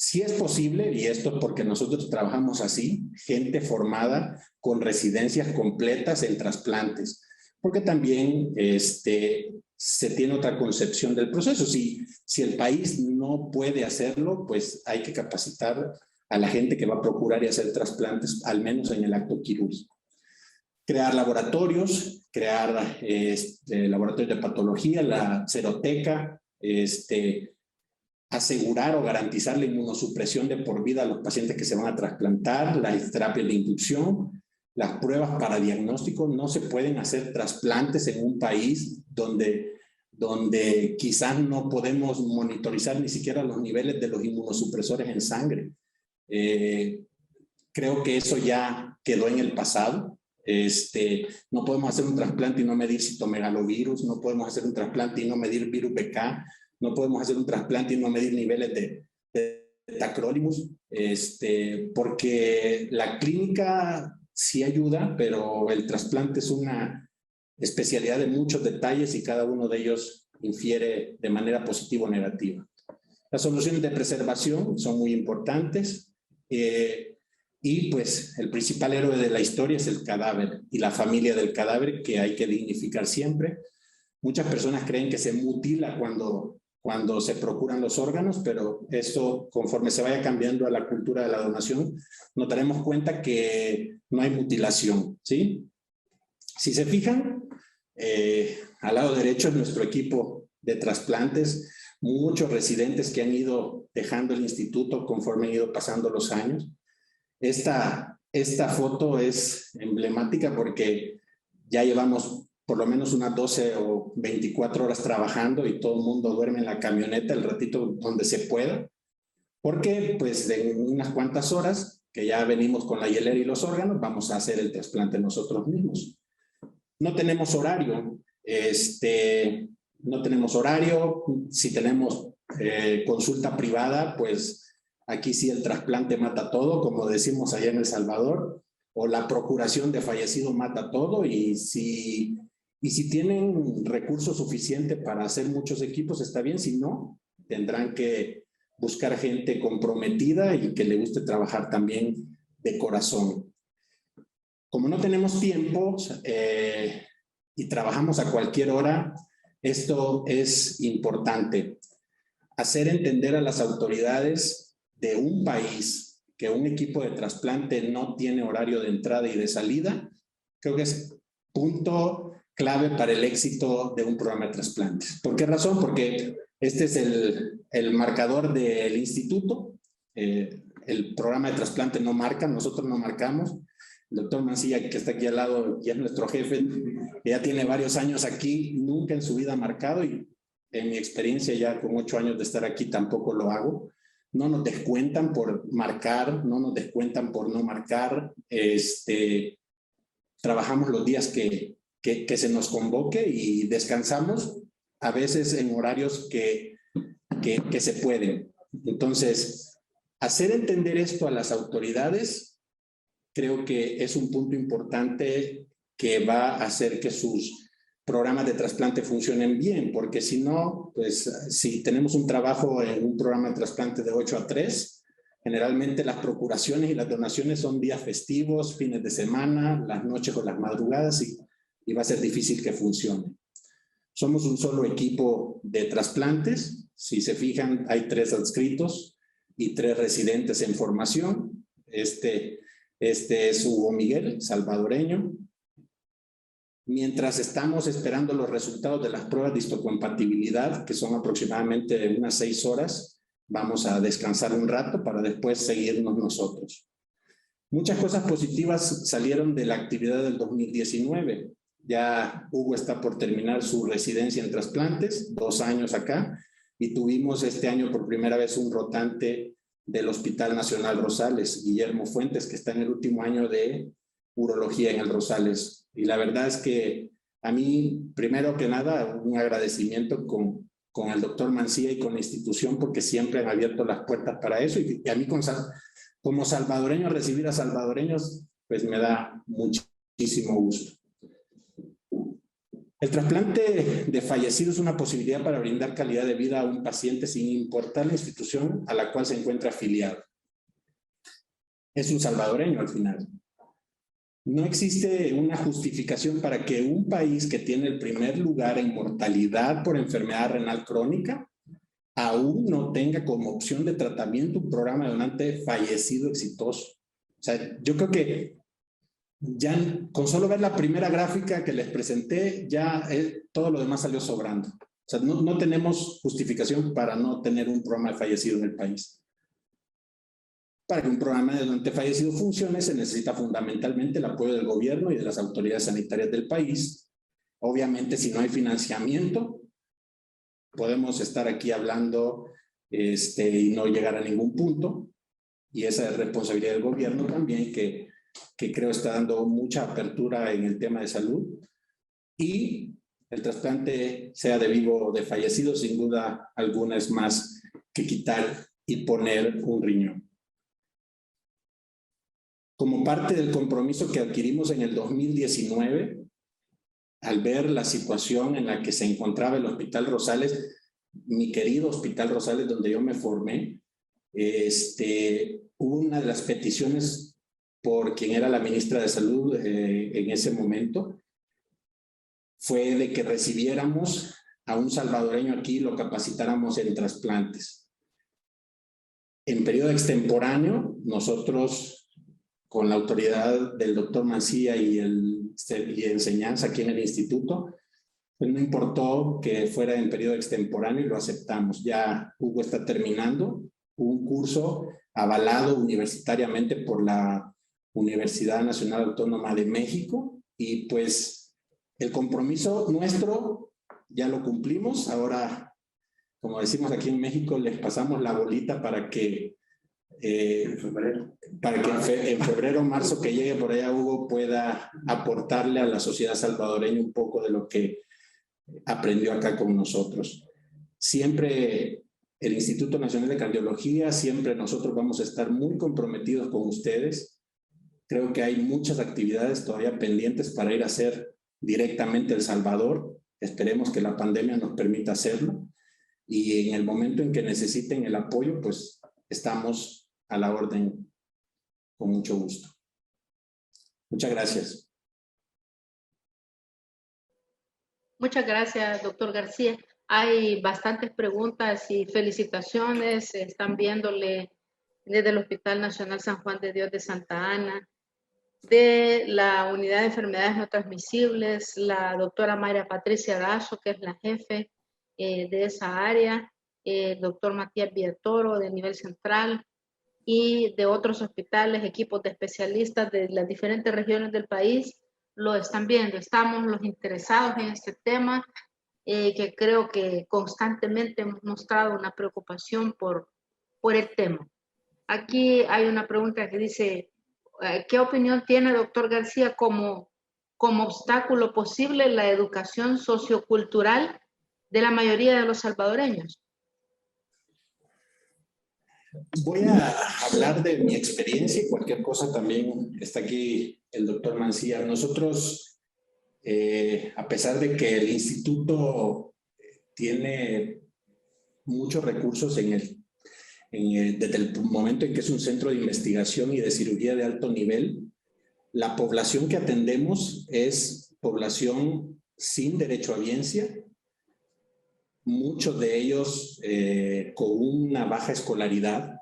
Si es posible, y esto porque nosotros trabajamos así, gente formada con residencias completas en trasplantes, porque también se tiene otra concepción del proceso. Si el país no puede hacerlo, pues hay que capacitar a la gente que va a procurar y hacer trasplantes, al menos en el acto quirúrgico. Crear laboratorios, laboratorios de patología, la seroteca, asegurar o garantizar la inmunosupresión de por vida a los pacientes que se van a trasplantar, las terapias de inducción, las pruebas para diagnóstico. No se pueden hacer trasplantes en un país donde quizás no podemos monitorizar ni siquiera los niveles de los inmunosupresores en sangre. Creo que eso ya quedó en el pasado. No podemos hacer un trasplante y no medir citomegalovirus, no podemos hacer un trasplante y no medir virus BK, no podemos hacer un trasplante y no medir niveles de tacrolimus, porque la clínica sí ayuda, pero el trasplante es una especialidad de muchos detalles y cada uno de ellos infiere de manera positiva o negativa. Las soluciones de preservación son muy importantes y pues el principal héroe de la historia es el cadáver y la familia del cadáver, que hay que dignificar siempre. Muchas personas creen que se mutila cuando se procuran los órganos, pero eso, conforme se vaya cambiando a la cultura de la donación, nos daremos cuenta que no hay mutilación, ¿sí? Si se fijan, al lado derecho es nuestro equipo de trasplantes, muchos residentes que han ido dejando el instituto conforme han ido pasando los años. Esta foto es emblemática porque ya llevamos por lo menos unas 12 o 24 horas trabajando y todo el mundo duerme en la camioneta el ratito donde se pueda, porque pues en unas cuantas horas que ya venimos con la hielera y los órganos, vamos a hacer el trasplante nosotros mismos. No tenemos horario, no tenemos horario. Si tenemos consulta privada, pues aquí sí el trasplante mata todo, como decimos allá en El Salvador, o la procuración de fallecido mata todo, y si tienen recursos suficientes para hacer muchos equipos, está bien. Si no, tendrán que buscar gente comprometida y que le guste trabajar también de corazón. Como no tenemos tiempo y trabajamos a cualquier hora, esto es importante. Hacer entender a las autoridades de un país que un equipo de trasplante no tiene horario de entrada y de salida, creo que es punto clave para el éxito de un programa de trasplantes. ¿Por qué razón? Porque este es el marcador del instituto. El programa de trasplante no marca, nosotros no marcamos. El doctor Mancilla, que está aquí al lado, ya es nuestro jefe, que ya tiene varios años aquí, nunca en su vida ha marcado, y en mi experiencia ya con 8 años de estar aquí tampoco lo hago. No nos descuentan por marcar, no nos descuentan por no marcar. Trabajamos los días que se nos convoque y descansamos a veces en horarios que se pueden. Entonces, hacer entender esto a las autoridades creo que es un punto importante que va a hacer que sus programas de trasplante funcionen bien, porque si no, pues si tenemos un trabajo en un programa de trasplante de 8 a 3, generalmente las procuraciones y las donaciones son días festivos, fines de semana, las noches o las madrugadas, y va a ser difícil que funcione. Somos un solo equipo de trasplantes. Si se fijan, hay 3 adscritos y 3 residentes en formación. Este es Hugo Miguel, salvadoreño. Mientras estamos esperando los resultados de las pruebas de histocompatibilidad, que son aproximadamente unas 6 horas, vamos a descansar un rato para después seguirnos nosotros. Muchas cosas positivas salieron de la actividad del 2019. Ya Hugo está por terminar su residencia en trasplantes, 2 años acá, y tuvimos este año por primera vez un rotante del Hospital Nacional Rosales, Guillermo Fuentes, que está en el último año de urología en el Rosales. Y la verdad es que a mí, primero que nada, un agradecimiento con el doctor Mancilla y con la institución, porque siempre han abierto las puertas para eso, y a mí como salvadoreño, recibir a salvadoreños, pues me da muchísimo gusto. El trasplante de fallecido es una posibilidad para brindar calidad de vida a un paciente sin importar la institución a la cual se encuentra afiliado. Es un salvadoreño al final. No existe una justificación para que un país que tiene el primer lugar en mortalidad por enfermedad renal crónica aún no tenga como opción de tratamiento un programa de donante fallecido exitoso. O sea, yo creo que ya con solo ver la primera gráfica que les presenté, ya todo lo demás salió sobrando. O sea, no tenemos justificación para no tener un programa de fallecido en el país. Para que un programa de donante fallecido funcione, se necesita fundamentalmente el apoyo del gobierno y de las autoridades sanitarias del país. Obviamente, si no hay financiamiento, podemos estar aquí hablando y no llegar a ningún punto. Y esa es responsabilidad del gobierno también, que creo está dando mucha apertura en el tema de salud. Y el trasplante, sea de vivo o de fallecido, sin duda alguna es más que quitar y poner un riñón. Como parte del compromiso que adquirimos en el 2019, al ver la situación en la que se encontraba el Hospital Rosales, mi querido Hospital Rosales, donde yo me formé, hubo una de las peticiones por quien era la ministra de Salud en ese momento, fue de que recibiéramos a un salvadoreño aquí y lo capacitáramos en trasplantes. En periodo extemporáneo, nosotros, con la autoridad del doctor Mancilla y enseñanza aquí en el instituto, pues no importó que fuera en periodo extemporáneo y lo aceptamos. Ya Hugo está terminando un curso avalado universitariamente por la Universidad Nacional Autónoma de México, y pues el compromiso nuestro ya lo cumplimos. Ahora, como decimos aquí en México, les pasamos la bolita para que en febrero o marzo que llegue por allá Hugo pueda aportarle a la sociedad salvadoreña un poco de lo que aprendió acá con nosotros. Siempre el Instituto Nacional de Cardiología, siempre nosotros vamos a estar muy comprometidos con ustedes. Creo que hay muchas actividades todavía pendientes para ir a hacer directamente El Salvador. Esperemos que la pandemia nos permita hacerlo. y en el momento en que necesiten el apoyo, pues estamos a la orden con mucho gusto. Muchas gracias. Muchas gracias, doctor García. Hay bastantes preguntas y felicitaciones. Están viéndole desde el Hospital Nacional San Juan de Dios de Santa Ana, de la Unidad de Enfermedades No Transmisibles, la doctora Mayra Patricia Dazo, que es la jefe de esa área, el doctor Matías Villatoro de nivel central, y de otros hospitales, equipos de especialistas de las diferentes regiones del país, lo están viendo. Estamos los interesados en este tema, que creo que constantemente hemos mostrado una preocupación por el tema. Aquí hay una pregunta que dice, ¿qué opinión tiene, doctor García, como obstáculo posible la educación sociocultural de la mayoría de los salvadoreños? Voy a hablar de mi experiencia y cualquier cosa también. Está aquí el doctor Mancilla. Nosotros, a pesar de que el instituto tiene muchos recursos desde el momento en que es un centro de investigación y de cirugía de alto nivel, la población que atendemos es población sin derecho a audiencia, muchos de ellos con una baja escolaridad,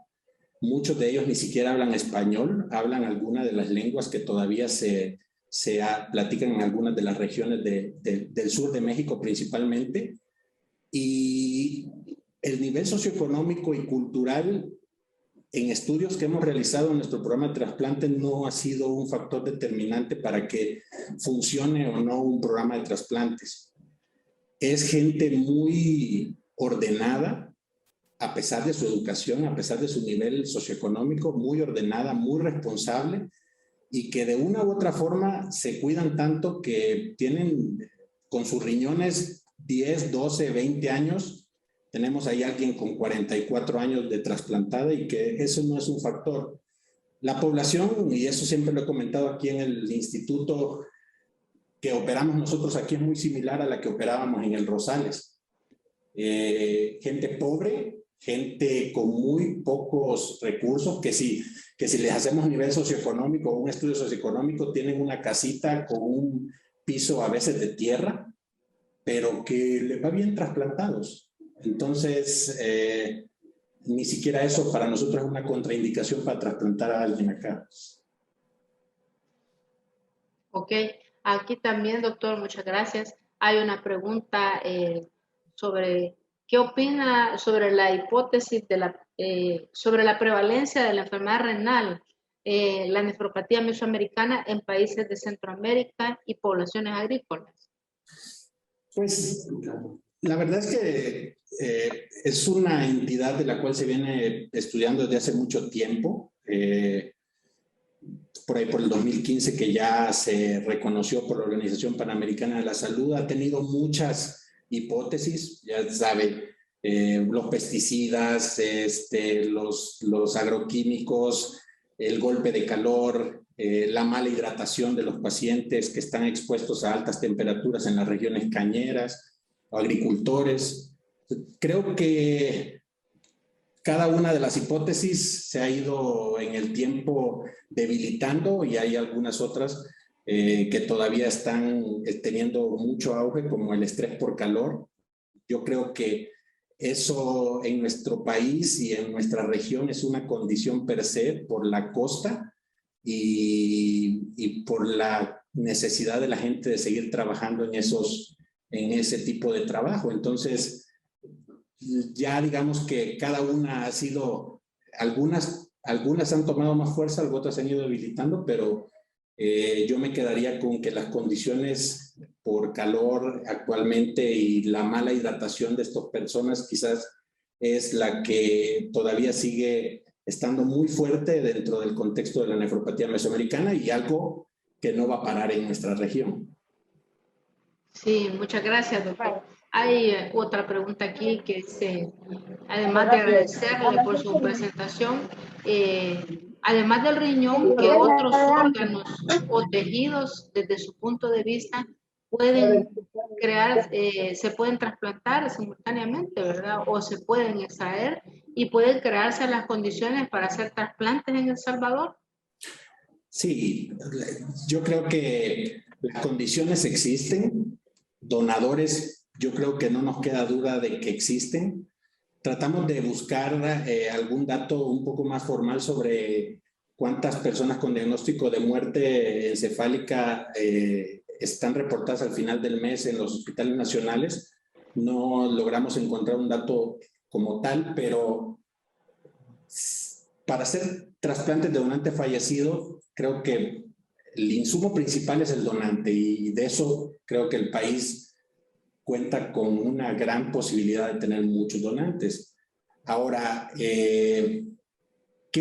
muchos de ellos ni siquiera hablan español, hablan alguna de las lenguas que todavía se platican en algunas de las regiones del sur de México principalmente, y el nivel socioeconómico y cultural en estudios que hemos realizado en nuestro programa de trasplante no ha sido un factor determinante para que funcione o no un programa de trasplantes. Es gente muy ordenada, a pesar de su educación, a pesar de su nivel socioeconómico, muy ordenada, muy responsable, y que de una u otra forma se cuidan tanto que tienen con sus riñones 10, 12, 20 años. Tenemos ahí alguien con 44 años de trasplantada y que eso no es un factor. La población, y eso siempre lo he comentado aquí en el instituto que operamos nosotros aquí, es muy similar a la que operábamos en el Rosales. Gente pobre, gente con muy pocos recursos, que si les hacemos nivel socioeconómico o un estudio socioeconómico, tienen una casita con un piso a veces de tierra, pero que les va bien trasplantados. Entonces, ni siquiera eso para nosotros es una contraindicación para trasplantar a alguien acá. Ok, aquí también, doctor, muchas gracias. Hay una pregunta sobre qué opina sobre la hipótesis sobre la prevalencia de la enfermedad renal, la nefropatía mesoamericana en países de Centroamérica y poblaciones agrícolas. Pues la verdad es que es una entidad de la cual se viene estudiando desde hace mucho tiempo. Por ahí por el 2015 que ya se reconoció por la Organización Panamericana de la Salud, ha tenido muchas hipótesis, ya sabe, los pesticidas, los agroquímicos, el golpe de calor, la mala hidratación de los pacientes que están expuestos a altas temperaturas en las regiones cañeras, o agricultores. Creo que cada una de las hipótesis se ha ido en el tiempo debilitando y hay algunas otras que todavía están teniendo mucho auge, como el estrés por calor. Yo creo que eso en nuestro país y en nuestra región es una condición per se por la costa y por la necesidad de la gente de seguir trabajando en ese tipo de trabajo. Entonces, ya digamos que cada una ha sido, algunas han tomado más fuerza, otras han ido debilitando, pero yo me quedaría con que las condiciones por calor actualmente y la mala hidratación de estas personas quizás es la que todavía sigue estando muy fuerte dentro del contexto de la nefropatía mesoamericana y algo que no va a parar en nuestra región. Sí, muchas gracias, doctor. Hay otra pregunta aquí que dice, además de agradecerle por su presentación, además del riñón, ¿qué otros órganos o tejidos, desde su punto de vista, pueden se pueden trasplantar simultáneamente, ¿verdad? O se pueden extraer y pueden crearse las condiciones para hacer trasplantes en El Salvador. Sí, yo creo que las condiciones existen, donadores, yo creo que no nos queda duda de que existen. Tratamos de buscar algún dato un poco más formal sobre cuántas personas con diagnóstico de muerte encefálica están reportadas al final del mes en los hospitales nacionales. No logramos encontrar un dato como tal, pero para hacer trasplantes de donante fallecido, creo que el insumo principal es el donante y de eso creo que el país cuenta con una gran posibilidad de tener muchos donantes. Ahora, ¿qué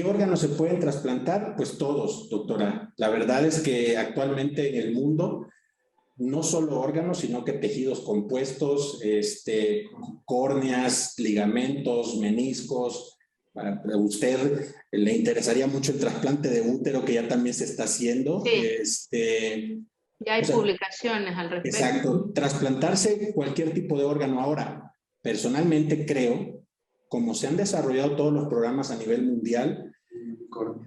órganos se pueden trasplantar? Pues todos, doctora. La verdad es que actualmente en el mundo, no solo órganos, sino que tejidos compuestos, córneas, ligamentos, meniscos. A usted le interesaría mucho el trasplante de útero, que ya también se está haciendo. Sí. Ya hay publicaciones al respecto. Exacto. Trasplantarse cualquier tipo de órgano. Ahora, personalmente creo, como se han desarrollado todos los programas a nivel mundial,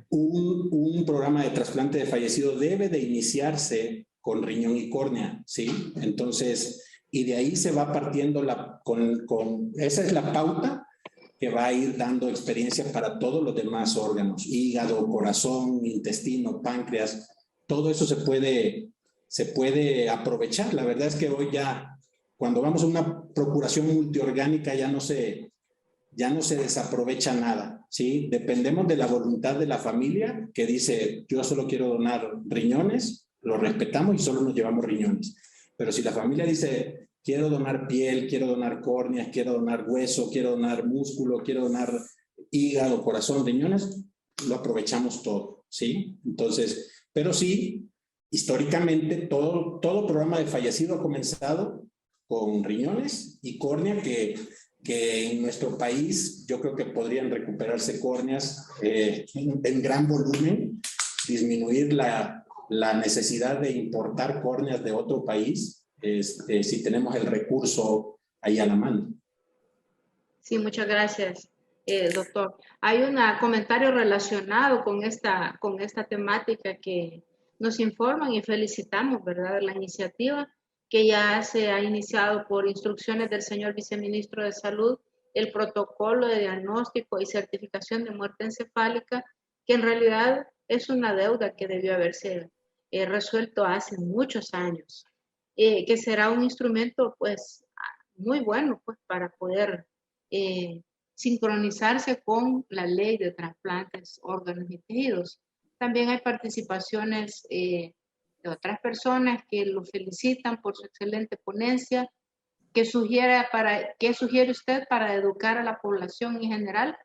un programa de trasplante de fallecido debe de iniciarse con riñón y córnea, ¿sí? Entonces, y de ahí se va partiendo esa es la pauta que va a ir dando experiencia para todos los demás órganos, hígado, corazón, intestino, páncreas, todo eso se puede aprovechar. La verdad es que hoy ya, cuando vamos a una procuración multiorgánica, ya no se desaprovecha nada, ¿sí? Dependemos de la voluntad de la familia que dice, yo solo quiero donar riñones, lo respetamos y solo nos llevamos riñones. Pero si la familia dice, quiero donar piel, quiero donar córneas, quiero donar hueso, quiero donar músculo, quiero donar hígado, corazón, riñones, lo aprovechamos todo, ¿sí? Entonces, pero sí, históricamente todo programa de fallecido ha comenzado con riñones y córnea que en nuestro país yo creo que podrían recuperarse córneas en gran volumen, disminuir la necesidad de importar córneas de otro país, si tenemos el recurso ahí a la mano. Sí, muchas gracias, doctor. Hay un comentario relacionado con esta temática que nos informan y felicitamos, ¿verdad?, la iniciativa que ya se ha iniciado por instrucciones del señor viceministro de Salud, el protocolo de diagnóstico y certificación de muerte encefálica, que en realidad es una deuda que debió haberse resuelto hace muchos años, que será un instrumento pues muy bueno pues para poder sincronizarse con la ley de trasplantes, órganos y tejidos. También hay participaciones de otras personas que lo felicitan por su excelente ponencia. ¿Qué sugiere usted para educar a la población en general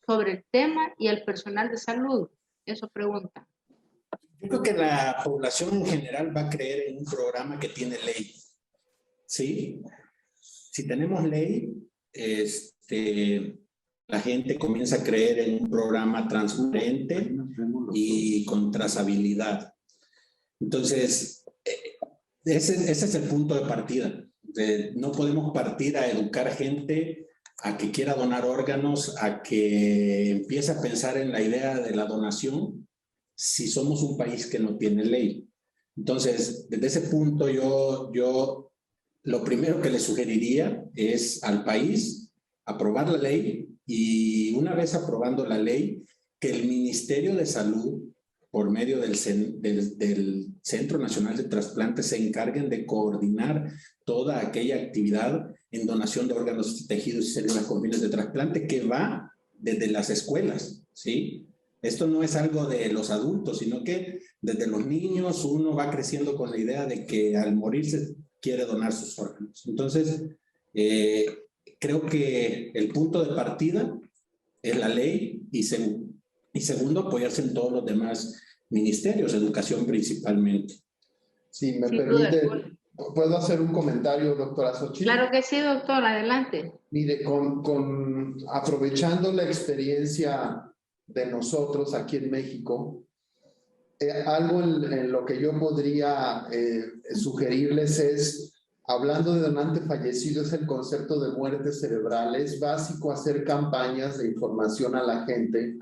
sobre el tema y el personal de salud? Eso pregunta. Yo creo que la población en general va a creer en un programa que tiene ley, ¿sí? Si tenemos ley, la gente comienza a creer en un programa transparente y con trazabilidad. Entonces, ese es el punto de partida. No podemos partir a educar gente a que quiera donar órganos, a que empiece a pensar en la idea de la donación si somos un país que no tiene ley. Entonces, desde ese punto yo lo primero que le sugeriría es al país aprobar la ley y una vez aprobando la ley, que el Ministerio de Salud, por medio del Centro Nacional de Trasplantes, se encarguen de coordinar toda aquella actividad en donación de órganos, tejidos y células con fines de trasplante que va desde las escuelas, ¿sí? Esto no es algo de los adultos, sino que desde los niños uno va creciendo con la idea de que al morirse quiere donar sus órganos. Entonces, creo que el punto de partida es la ley y segundo, apoyarse en todos los demás ministerios, educación principalmente. Si me permite, ¿puedo hacer un comentario, doctora Xochitl? Claro que sí, doctor, adelante. Mire, aprovechando la experiencia de nosotros aquí en México, algo en lo que yo podría sugerirles es hablando de donante fallecido, es el concepto de muerte cerebral. Es básico hacer campañas de información a la gente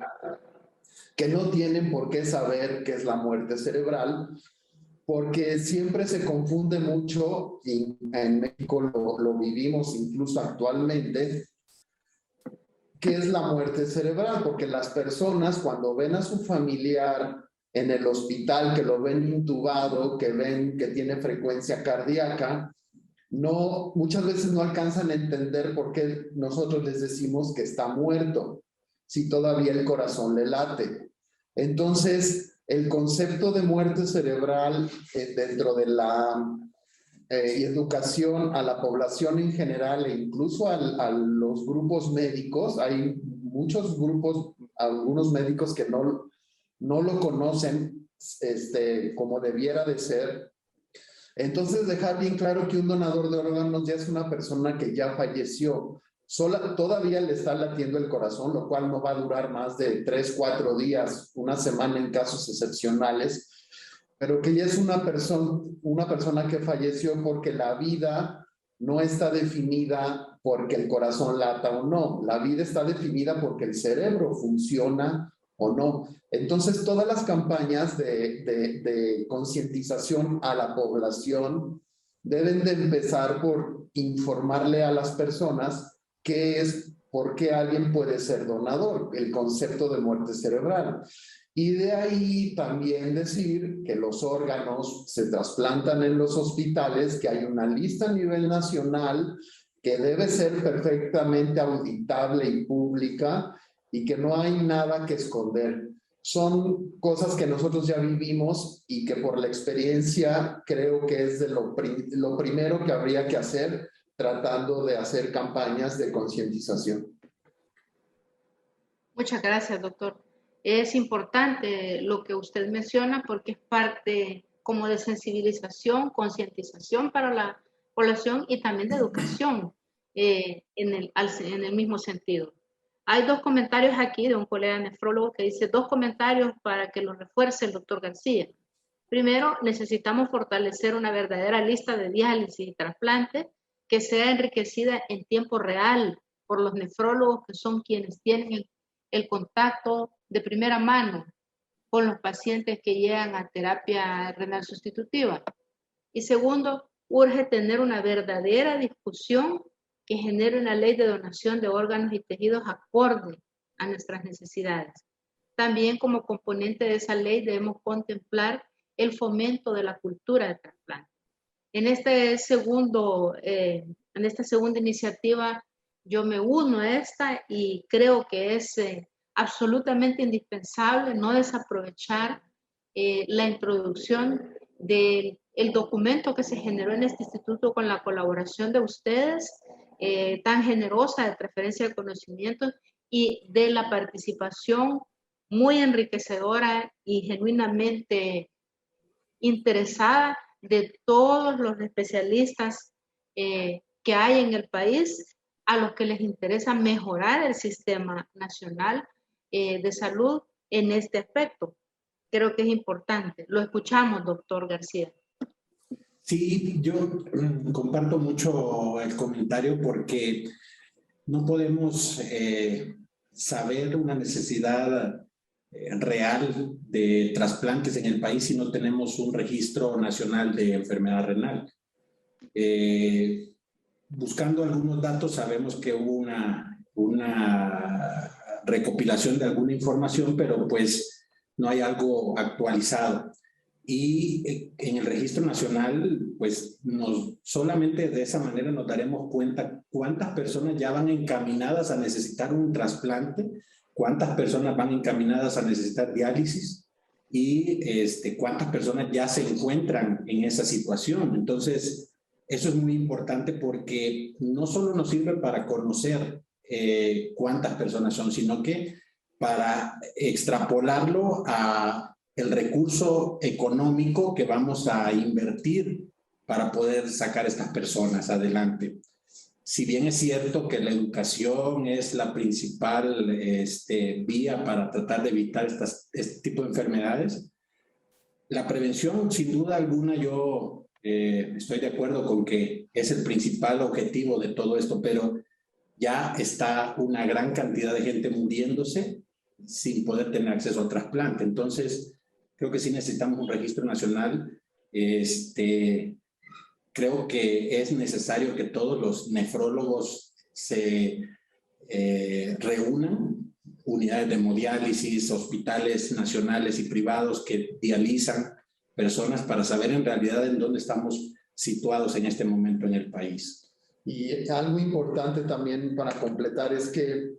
que no tienen por qué saber qué es la muerte cerebral, porque siempre se confunde mucho, y en México lo vivimos incluso actualmente, qué es la muerte cerebral, porque las personas cuando ven a su familiar en el hospital, que lo ven intubado, que ven que tiene frecuencia cardíaca, muchas veces no alcanzan a entender por qué nosotros les decimos que está muerto, si todavía el corazón le late. Entonces, el concepto de muerte cerebral dentro de la educación a la población en general e incluso a los grupos médicos, hay muchos grupos, algunos médicos que no lo conocen como debiera de ser. Entonces, dejar bien claro que un donador de órganos ya es una persona que ya falleció. Todavía le está latiendo el corazón, lo cual no va a durar más de 3, 4 días, una semana en casos excepcionales, pero que ya es una persona que falleció porque la vida no está definida porque el corazón lata o no. La vida está definida porque el cerebro funciona o no. Entonces, todas las campañas de concientización a la población deben de empezar por informarle a las personas qué es, por qué alguien puede ser donador, el concepto de muerte cerebral. Y de ahí también decir que los órganos se trasplantan en los hospitales, que hay una lista a nivel nacional que debe ser perfectamente auditable y pública, y que no hay nada que esconder. Son cosas que nosotros ya vivimos y que por la experiencia creo que es de lo primero que habría que hacer tratando de hacer campañas de concientización. Muchas gracias, doctor. Es importante lo que usted menciona porque es parte como de sensibilización, concientización para la población y también de educación en el mismo sentido. Hay 2 comentarios aquí de un colega nefrólogo que dice 2 comentarios para que lo refuerce el doctor García. Primero, necesitamos fortalecer una verdadera lista de diálisis y trasplante que sea enriquecida en tiempo real por los nefrólogos, que son quienes tienen el contacto de primera mano con los pacientes que llegan a terapia renal sustitutiva. Y segundo, urge tener una verdadera discusión que genere una ley de donación de órganos y tejidos acorde a nuestras necesidades. También como componente de esa ley debemos contemplar el fomento de la cultura de trasplante. En esta segunda iniciativa yo me uno a esta y creo que es absolutamente indispensable no desaprovechar la introducción del documento que se generó en este instituto con la colaboración de ustedes, tan generosa de transferencia de conocimientos y de la participación muy enriquecedora y genuinamente interesada de todos los especialistas que hay en el país, a los que les interesa mejorar el sistema nacional de salud en este aspecto. Creo que es importante. Lo escuchamos, doctor García. Sí, yo comparto mucho el comentario porque no podemos saber una necesidad real de trasplantes en el país si no tenemos un registro nacional de enfermedad renal. Buscando algunos datos sabemos que hubo una recopilación de alguna información, pero pues no hay algo actualizado. Y en el registro nacional, pues solamente de esa manera nos daremos cuenta cuántas personas ya van encaminadas a necesitar un trasplante, cuántas personas van encaminadas a necesitar diálisis y cuántas personas ya se encuentran en esa situación. Entonces, eso es muy importante porque no solo nos sirve para conocer cuántas personas son, sino que para extrapolarlo a el recurso económico que vamos a invertir para poder sacar a estas personas adelante. Si bien es cierto que la educación es la principal vía para tratar de evitar este tipo de enfermedades, la prevención, sin duda alguna, yo estoy de acuerdo con que es el principal objetivo de todo esto, pero ya está una gran cantidad de gente muriéndose sin poder tener acceso al trasplante. Entonces, creo que sí necesitamos un registro nacional. Creo que es necesario que todos los nefrólogos se reúnan, unidades de hemodiálisis, hospitales nacionales y privados que dializan personas para saber en realidad en dónde estamos situados en este momento en el país. Y algo importante también para completar es que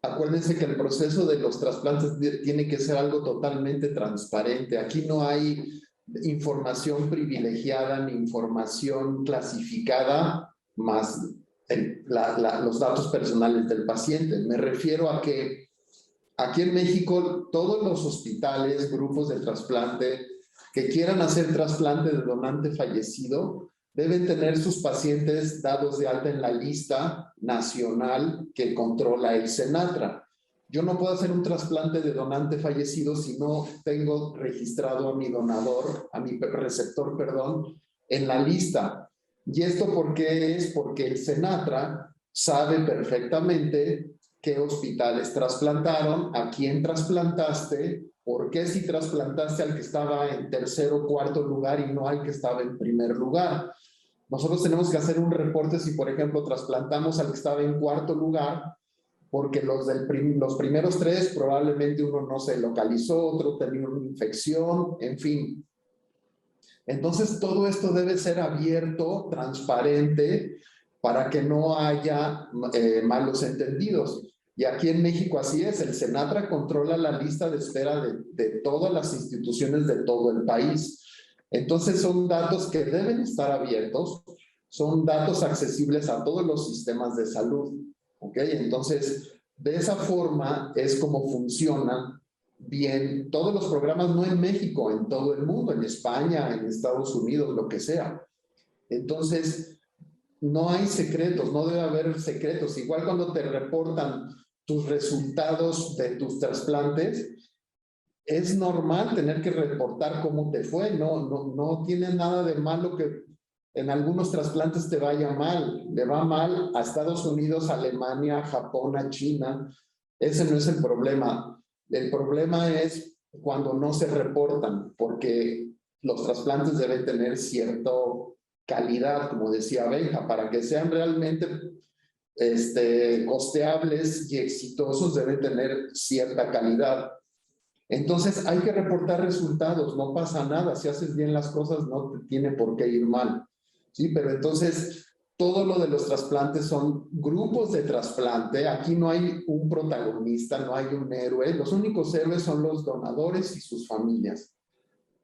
acuérdense que el proceso de los trasplantes tiene que ser algo totalmente transparente. Aquí no hay información privilegiada ni información clasificada más los datos personales del paciente. Me refiero a que aquí en México todos los hospitales, grupos de trasplante que quieran hacer trasplante de donante fallecido deben tener sus pacientes dados de alta en la lista nacional que controla el SENATRA. Yo no puedo hacer un trasplante de donante fallecido si no tengo registrado a mi donador, a mi receptor, perdón, en la lista. ¿Y esto por qué es? Porque el SENATRA sabe perfectamente qué hospitales trasplantaron, a quién trasplantaste, por qué si trasplantaste al que estaba en tercer o cuarto lugar y no al que estaba en primer lugar. Nosotros tenemos que hacer un reporte si, por ejemplo, trasplantamos al que estaba en cuarto lugar, porque los primeros tres probablemente uno no se localizó, otro tenía una infección, en fin. Entonces, todo esto debe ser abierto, transparente, para que no haya malos entendidos. Y aquí en México así es, el SENATRA controla la lista de espera de todas las instituciones de todo el país. Entonces, son datos que deben estar abiertos, son datos accesibles a todos los sistemas de salud. ¿Ok? Entonces, de esa forma es como funcionan bien todos los programas, no en México, en todo el mundo, en España, en Estados Unidos, lo que sea. Entonces, no hay secretos, no debe haber secretos. Igual cuando te reportan tus resultados de tus trasplantes, es normal tener que reportar cómo te fue. No tiene nada de malo que en algunos trasplantes te vaya mal. Le va mal a Estados Unidos, a Alemania, a Japón, a China. Ese no es el problema. El problema es cuando no se reportan, porque los trasplantes deben tener cierta calidad, como decía Benja, para que sean realmente costeables y exitosos, deben tener cierta calidad. Entonces hay que reportar resultados, no pasa nada. Si haces bien las cosas, no te tiene por qué ir mal. Sí, pero entonces todo lo de los trasplantes son grupos de trasplante. Aquí no hay un protagonista, no hay un héroe. Los únicos héroes son los donadores y sus familias.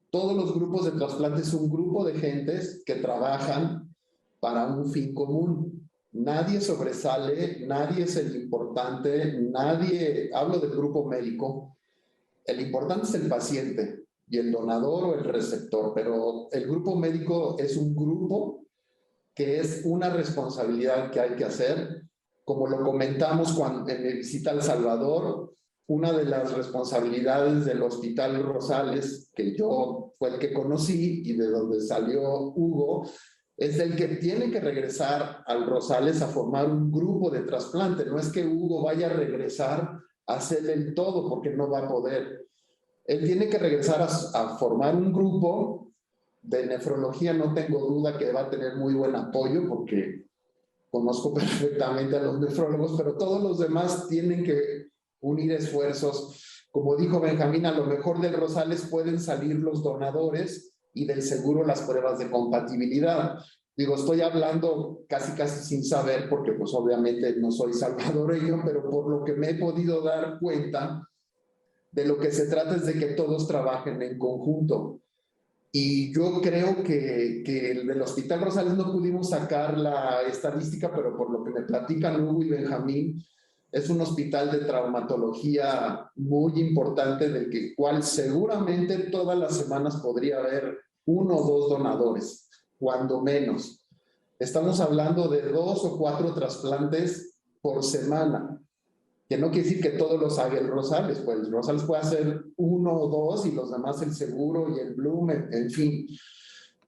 Todos los grupos de trasplante son un grupo de gentes que trabajan para un fin común. Nadie sobresale, nadie es el importante, nadie, hablo del grupo médico. El importante es el paciente y el donador o el receptor, pero el grupo médico es un grupo que es una responsabilidad que hay que hacer. Como lo comentamos cuando en mi visita a El Salvador, una de las responsabilidades del Hospital Rosales, que yo fue el que conocí y de donde salió Hugo, es el que tiene que regresar al Rosales a formar un grupo de trasplante. No es que Hugo vaya a regresar a hacer el todo porque no va a poder. Él tiene que regresar a formar un grupo de nefrología. No tengo duda que va a tener muy buen apoyo porque conozco perfectamente a los nefrólogos, pero todos los demás tienen que unir esfuerzos. Como dijo Benjamín, a lo mejor del Rosales pueden salir los donadores y del seguro las pruebas de compatibilidad. Digo, estoy hablando casi sin saber porque pues obviamente no soy salvadoreño, pero por lo que me he podido dar cuenta, de lo que se trata es de que todos trabajen en conjunto. Y yo creo que del Hospital Rosales no pudimos sacar la estadística, pero por lo que me platican Hugo y Benjamín, es un hospital de traumatología muy importante, del cual seguramente todas las semanas podría haber 1 o 2 donadores, cuando menos. Estamos hablando de 2 o 4 trasplantes por semana, que no quiere decir que todos los haga el Rosales, pues el Rosales puede hacer 1 o 2 y los demás el seguro y el Bloom, en fin.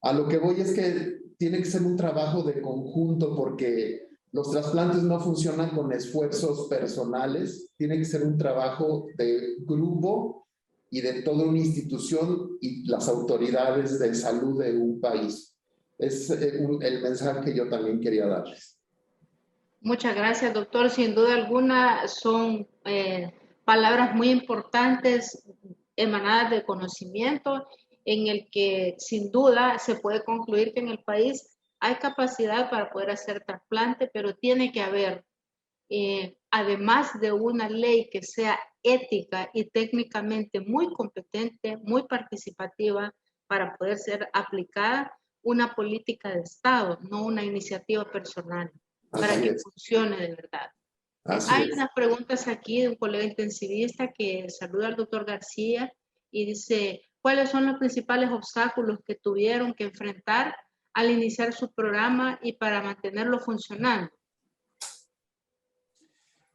A lo que voy es que tiene que ser un trabajo de conjunto porque los trasplantes no funcionan con esfuerzos personales, tiene que ser un trabajo de grupo y de toda una institución y las autoridades de salud de un país. Es el mensaje que yo también quería darles. Muchas gracias, doctor. Sin duda alguna son palabras muy importantes emanadas de conocimiento en el que sin duda se puede concluir que en el país hay capacidad para poder hacer trasplante, pero tiene que haber, además de una ley que sea ética y técnicamente muy competente, muy participativa para poder ser aplicada, una política de Estado, no una iniciativa personal, para que funcione de verdad. Hay unas preguntas aquí de un colega intensivista que saluda al doctor García y dice, ¿cuáles son los principales obstáculos que tuvieron que enfrentar al iniciar su programa y para mantenerlo funcionando?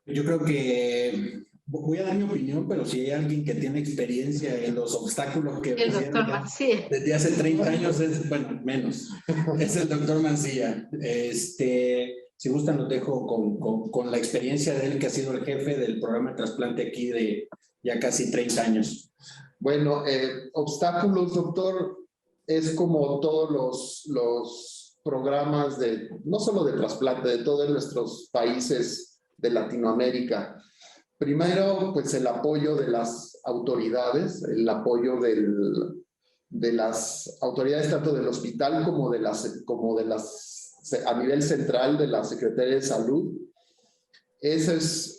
Yo creo que voy a dar mi opinión, pero si hay alguien que tiene experiencia en los obstáculos que el doctor Mancilla. Desde hace 30 años, bueno, menos, es el doctor Mancilla. Si gustan, los dejo con la experiencia de él, que ha sido el jefe del programa de trasplante aquí de ya casi 30 años. Bueno, obstáculos, doctor, es como todos los programas no solo de trasplante, de todos nuestros países de Latinoamérica. Primero, pues el apoyo de las autoridades, el apoyo de las autoridades tanto del hospital como de las a nivel central de la Secretaría de Salud. Eso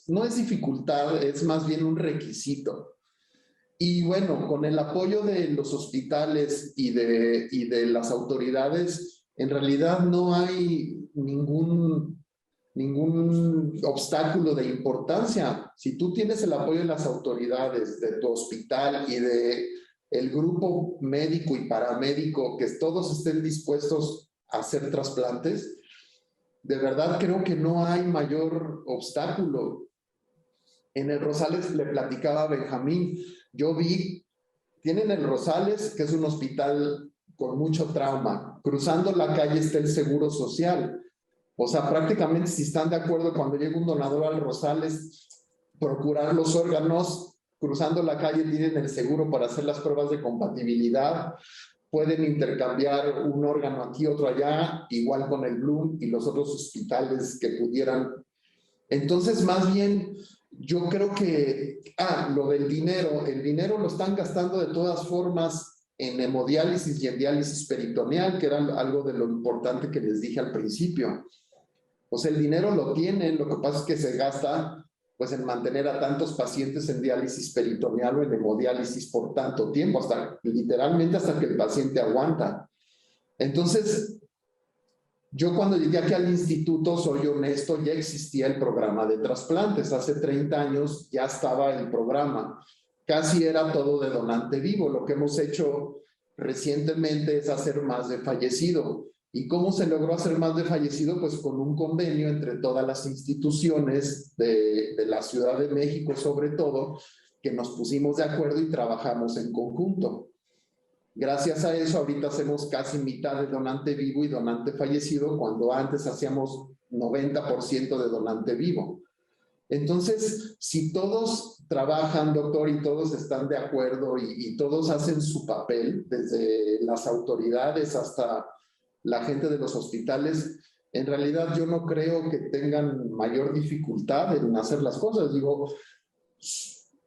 no es dificultad, es más bien un requisito. Y bueno, con el apoyo de los hospitales y de las autoridades, en realidad no hay ningún obstáculo de importancia. Si tú tienes el apoyo de las autoridades, de tu hospital y de el grupo médico y paramédico, que todos estén dispuestos a hacer trasplantes, de verdad creo que no hay mayor obstáculo. En el Rosales le platicaba a Benjamín, tienen el Rosales, que es un hospital con mucho trauma. Cruzando la calle está el Seguro Social. O sea, prácticamente si están de acuerdo cuando llega un donador al Rosales, procurar los órganos, cruzando la calle tienen el seguro para hacer las pruebas de compatibilidad, pueden intercambiar un órgano aquí, otro allá, igual con el Bloom y los otros hospitales que pudieran. Entonces, más bien, yo creo que, lo del dinero, el dinero lo están gastando de todas formas en hemodiálisis y en diálisis peritoneal, que era algo de lo importante que les dije al principio. Pues el dinero lo tienen, lo que pasa es que se gasta pues en mantener a tantos pacientes en diálisis peritoneal o en hemodiálisis por tanto tiempo, literalmente hasta que el paciente aguanta. Entonces, yo cuando llegué aquí al instituto, soy honesto, ya existía el programa de trasplantes. Hace 30 años ya estaba el programa. Casi era todo de donante vivo. Lo que hemos hecho recientemente es hacer más de fallecido. ¿Y cómo se logró hacer más de fallecido? Pues con un convenio entre todas las instituciones de la Ciudad de México, sobre todo, que nos pusimos de acuerdo y trabajamos en conjunto. Gracias a eso, ahorita hacemos casi mitad de donante vivo y donante fallecido, cuando antes hacíamos 90% de donante vivo. Entonces, si todos trabajan, doctor, y todos están de acuerdo y todos hacen su papel, desde las autoridades hasta la gente de los hospitales, en realidad yo no creo que tengan mayor dificultad en hacer las cosas. Digo,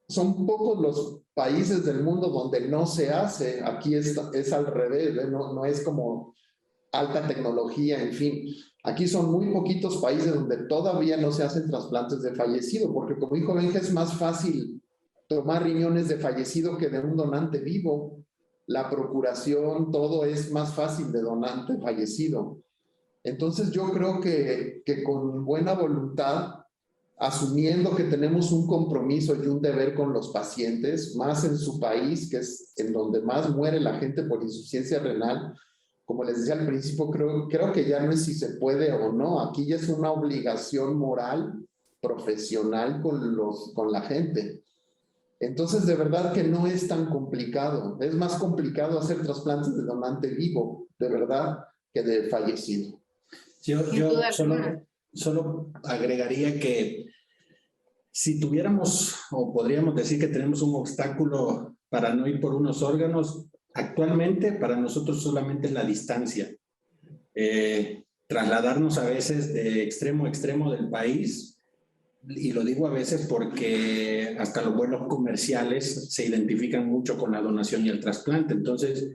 son pocos los países del mundo donde no se hace. Aquí es al revés, ¿eh? No es como alta tecnología, en fin. Aquí son muy poquitos países donde todavía no se hacen trasplantes de fallecido, porque como dijo Benja, es más fácil tomar riñones de fallecido que de un donante vivo. La procuración, todo es más fácil de donante fallecido. Entonces yo creo que con buena voluntad, asumiendo que tenemos un compromiso y un deber con los pacientes, más en su país, que es en donde más muere la gente por insuficiencia renal, como les decía al principio, creo que ya no es si se puede o no, aquí ya es una obligación moral, profesional con la gente. Entonces, de verdad que no es tan complicado. Es más complicado hacer trasplantes de donante vivo, de verdad, que de fallecido. Yo solo agregaría que si tuviéramos, o podríamos decir que tenemos un obstáculo para no ir por unos órganos, actualmente para nosotros solamente es la distancia. Trasladarnos a veces de extremo a extremo del país, y lo digo a veces porque hasta los vuelos comerciales se identifican mucho con la donación y el trasplante. Entonces,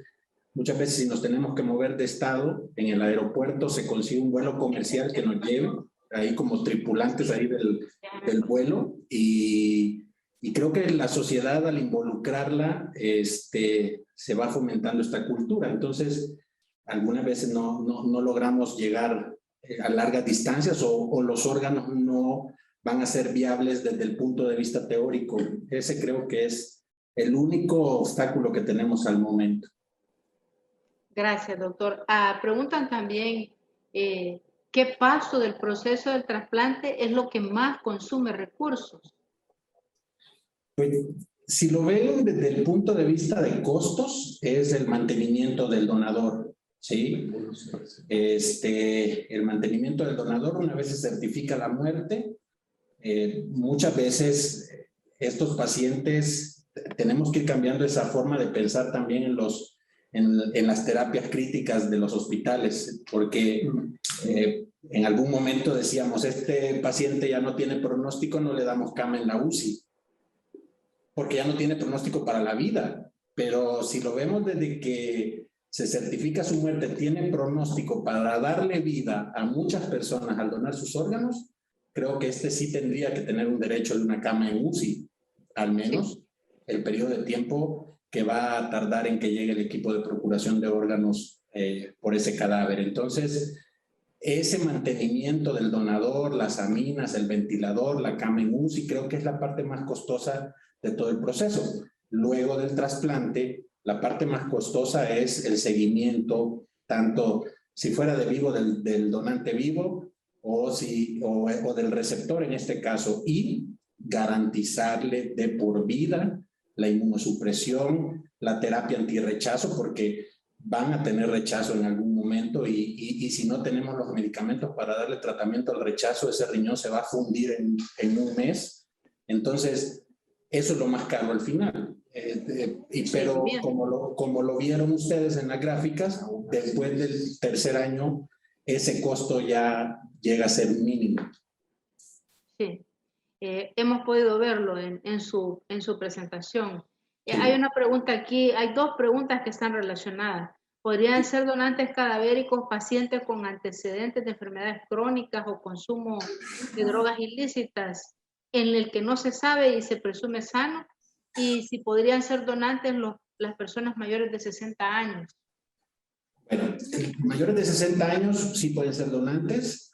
muchas veces si nos tenemos que mover de estado, en el aeropuerto se consigue un vuelo comercial que nos lleve ahí como tripulantes ahí del vuelo, y creo que la sociedad al involucrarla se va fomentando esta cultura. Entonces, algunas veces no logramos llegar a largas distancias, o los órganos no van a ser viables desde el punto de vista teórico. Ese creo que es el único obstáculo que tenemos al momento. Gracias, doctor. Preguntan también qué paso del proceso del trasplante es lo que más consume recursos. Pues, si lo ven desde el punto de vista de costos, es el mantenimiento del donador, ¿sí? El mantenimiento del donador, una vez se certifica la muerte, muchas veces estos pacientes tenemos que ir cambiando esa forma de pensar también en las terapias críticas de los hospitales, porque en algún momento decíamos, este paciente ya no tiene pronóstico, no le damos cama en la UCI, porque ya no tiene pronóstico para la vida. Pero si lo vemos desde que se certifica su muerte, tiene pronóstico para darle vida a muchas personas al donar sus órganos, creo que sí tendría que tener un derecho de una cama en UCI, al menos el periodo de tiempo que va a tardar en que llegue el equipo de procuración de órganos por ese cadáver. Entonces, ese mantenimiento del donador, las aminas, el ventilador, la cama en UCI, creo que es la parte más costosa de todo el proceso. Luego del trasplante, la parte más costosa es el seguimiento, tanto si fuera de vivo del donante vivo, o del receptor en este caso, y garantizarle de por vida la inmunosupresión, la terapia antirrechazo, porque van a tener rechazo en algún momento, y si no tenemos los medicamentos para darle tratamiento al rechazo, ese riñón se va a fundir en un mes. Entonces, eso es lo más caro al final. Pero como lo vieron ustedes en las gráficas, después del tercer año, ese costo ya llega a ser mínimo. Sí, hemos podido verlo en su presentación. Sí. Hay una pregunta aquí, hay dos preguntas que están relacionadas. ¿Podrían ser donantes cadavéricos pacientes con antecedentes de enfermedades crónicas o consumo de drogas ilícitas en el que no se sabe y se presume sano? Y si podrían ser donantes las personas mayores de 60 años. Bueno, mayores de 60 años sí pueden ser donantes.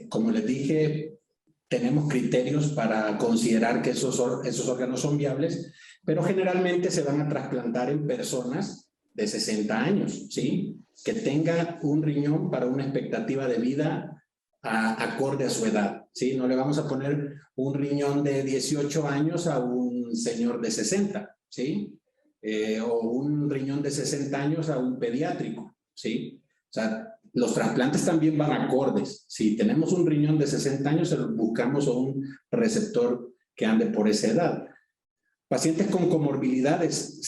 Como les dije, tenemos criterios para considerar que esos órganos son viables, pero generalmente se van a trasplantar en personas de 60 años, ¿sí? Que tengan un riñón para una expectativa de vida acorde a su edad, ¿sí? No le vamos a poner un riñón de 18 años a un señor de 60, ¿sí? O un riñón de 60 años a un pediátrico, ¿sí? O sea, los trasplantes también van acordes. Si tenemos un riñón de 60 años, buscamos un receptor que ande por esa edad. Pacientes con comorbilidades,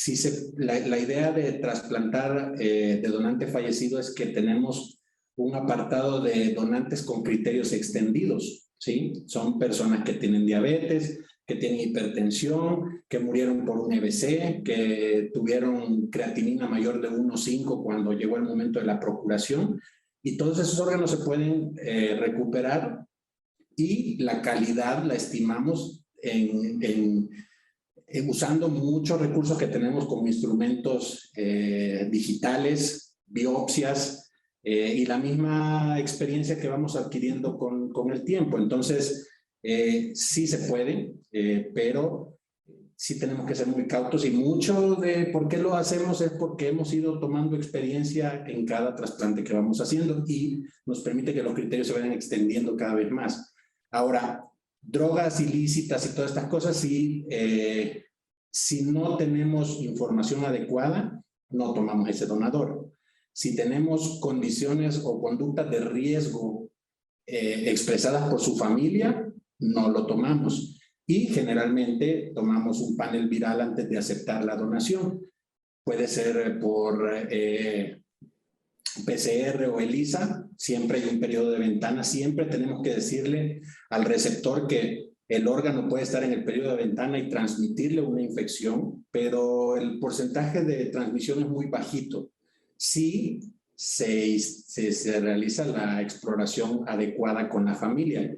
la idea de trasplantar de donante fallecido es que tenemos un apartado de donantes con criterios extendidos, ¿sí? Son personas que tienen diabetes, que tienen hipertensión, que murieron por un EBC, que tuvieron creatinina mayor de 1,5 cuando llegó el momento de la procuración, y todos esos órganos se pueden recuperar, y la calidad la estimamos usando muchos recursos que tenemos como instrumentos digitales, biopsias, y la misma experiencia que vamos adquiriendo con el tiempo. Entonces, sí se puede, pero sí tenemos que ser muy cautos, y mucho de por qué lo hacemos es porque hemos ido tomando experiencia en cada trasplante que vamos haciendo, y nos permite que los criterios se vayan extendiendo cada vez más. Ahora, drogas ilícitas y todas estas cosas, si no tenemos información adecuada, no tomamos ese donador. Si tenemos condiciones o conductas de riesgo expresadas por su familia, no lo tomamos. Y generalmente tomamos un panel viral antes de aceptar la donación. Puede ser por PCR o ELISA, siempre hay un periodo de ventana, siempre tenemos que decirle al receptor que el órgano puede estar en el periodo de ventana y transmitirle una infección, pero el porcentaje de transmisión es muy bajito. Sí se realiza la exploración adecuada con la familia.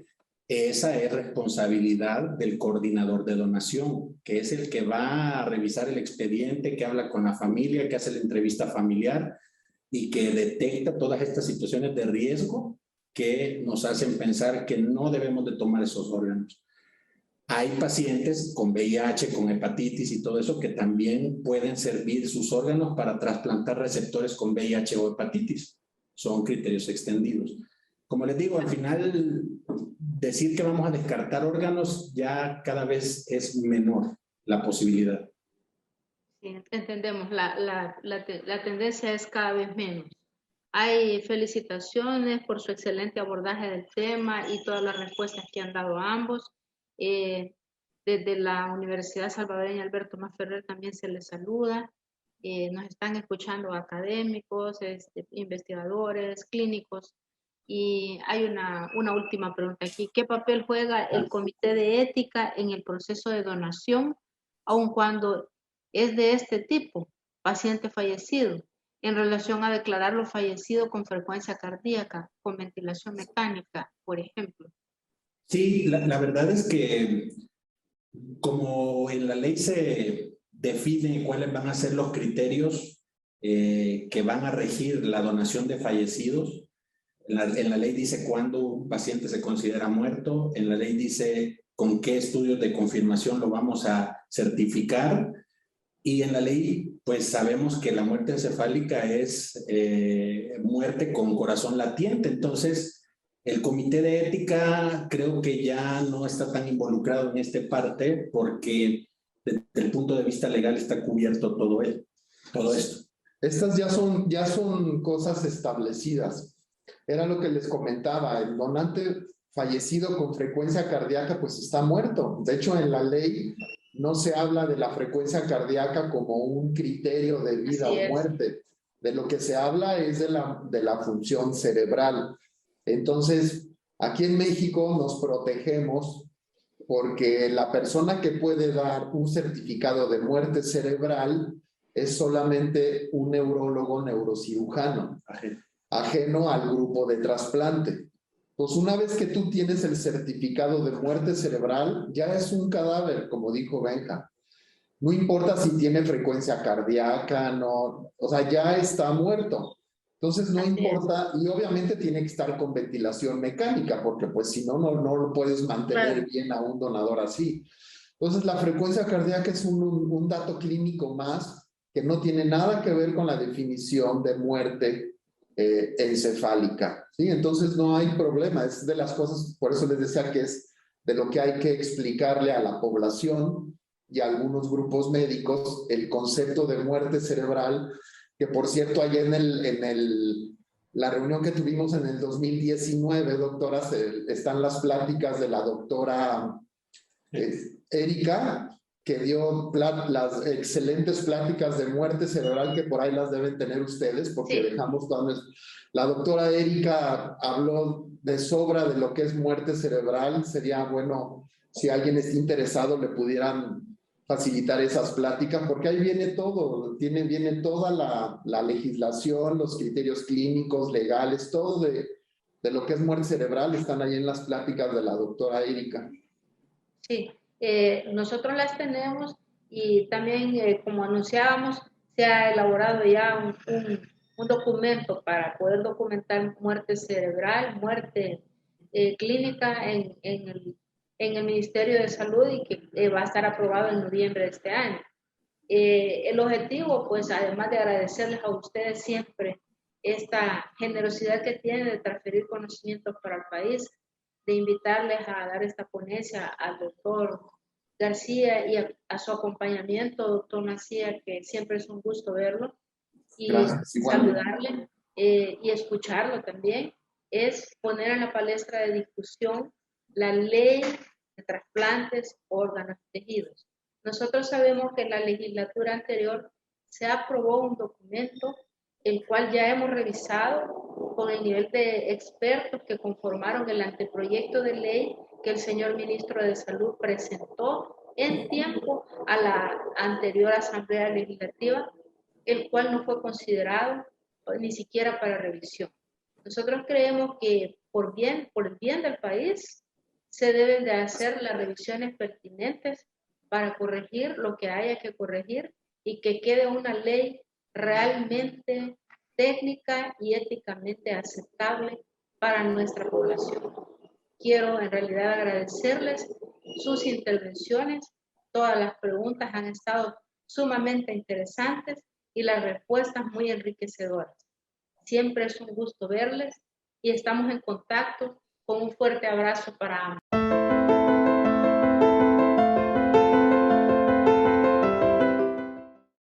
Esa es responsabilidad del coordinador de donación, que es el que va a revisar el expediente, que habla con la familia, que hace la entrevista familiar y que detecta todas estas situaciones de riesgo que nos hacen pensar que no debemos de tomar esos órganos. Hay pacientes con VIH, con hepatitis y todo eso que también pueden servir sus órganos para trasplantar receptores con VIH o hepatitis. Son criterios extendidos. Como les digo, al final, decir que vamos a descartar órganos ya cada vez es menor la posibilidad. Sí, entendemos, la tendencia es cada vez menos. Hay felicitaciones por su excelente abordaje del tema y todas las respuestas que han dado ambos. Desde la Universidad Salvadoreña Alberto Masferrer también se les saluda. Nos están escuchando académicos, investigadores, clínicos. Y hay una última pregunta aquí. ¿Qué papel juega el Comité de Ética en el proceso de donación, aun cuando es de este tipo, paciente fallecido, en relación a declararlo fallecido con frecuencia cardíaca, con ventilación mecánica, por ejemplo? Sí, la verdad es que como en la ley se define cuáles van a ser los criterios que van a regir la donación de fallecidos, en la ley dice cuándo un paciente se considera muerto, en la ley dice con qué estudios de confirmación lo vamos a certificar, y en la ley pues sabemos que la muerte encefálica es muerte con corazón latiente. Entonces el comité de ética creo que ya no está tan involucrado en esta parte porque desde el punto de vista legal está cubierto todo esto. Estas ya son cosas establecidas. Era lo que les comentaba, el donante fallecido con frecuencia cardíaca pues está muerto. De hecho, en la ley no se habla de la frecuencia cardíaca como un criterio de vida o muerte. De lo que se habla es de la función cerebral. Entonces, aquí en México nos protegemos porque la persona que puede dar un certificado de muerte cerebral es solamente un neurólogo neurocirujano, ajeno al grupo de trasplante. Pues una vez que tú tienes el certificado de muerte cerebral, ya es un cadáver, como dijo Benja. No importa si tiene frecuencia cardíaca, no, o sea, ya está muerto. Entonces no importa, y obviamente tiene que estar con ventilación mecánica, porque pues si no, no lo puedes mantener bien a un donador así. Entonces la frecuencia cardíaca es un dato clínico más que no tiene nada que ver con la definición de muerte encefálica, ¿sí? Entonces no hay problema, es de las cosas, por eso les decía que es de lo que hay que explicarle a la población y a algunos grupos médicos el concepto de muerte cerebral, que por cierto allá la reunión que tuvimos en el 2019, doctora, están las pláticas de la doctora Erika, que dio las excelentes pláticas de muerte cerebral, que por ahí las deben tener ustedes, porque dejamos todas. La doctora Erika habló de sobra de lo que es muerte cerebral. Sería bueno, si alguien está interesado, le pudieran facilitar esas pláticas, porque ahí viene todo, viene toda la legislación, los criterios clínicos, legales, todo de lo que es muerte cerebral, están ahí en las pláticas de la doctora Erika. Sí. Nosotros las tenemos y también, como anunciábamos, se ha elaborado ya un documento para poder documentar muerte cerebral, muerte clínica en el Ministerio de Salud y que va a estar aprobado en noviembre de este año. El objetivo, pues, además de agradecerles a ustedes siempre esta generosidad que tienen de transferir conocimientos para el país, de invitarles a dar esta ponencia al doctor García y a su acompañamiento, doctor Macía, que siempre es un gusto verlo y saludarle y escucharlo también, es poner en la palestra de discusión la ley de trasplantes, órganos y tejidos. Nosotros sabemos que en la legislatura anterior se aprobó un documento el cual ya hemos revisado con el nivel de expertos que conformaron el anteproyecto de ley que el señor ministro de Salud presentó en tiempo a la anterior Asamblea Legislativa, el cual no fue considerado ni siquiera para revisión. Nosotros creemos que por el bien del país se deben de hacer las revisiones pertinentes para corregir lo que haya que corregir y que quede una ley realmente técnica y éticamente aceptable para nuestra población. Quiero en realidad agradecerles sus intervenciones. Todas las preguntas han estado sumamente interesantes y las respuestas muy enriquecedoras. Siempre es un gusto verles y estamos en contacto. Con un fuerte abrazo para ambos.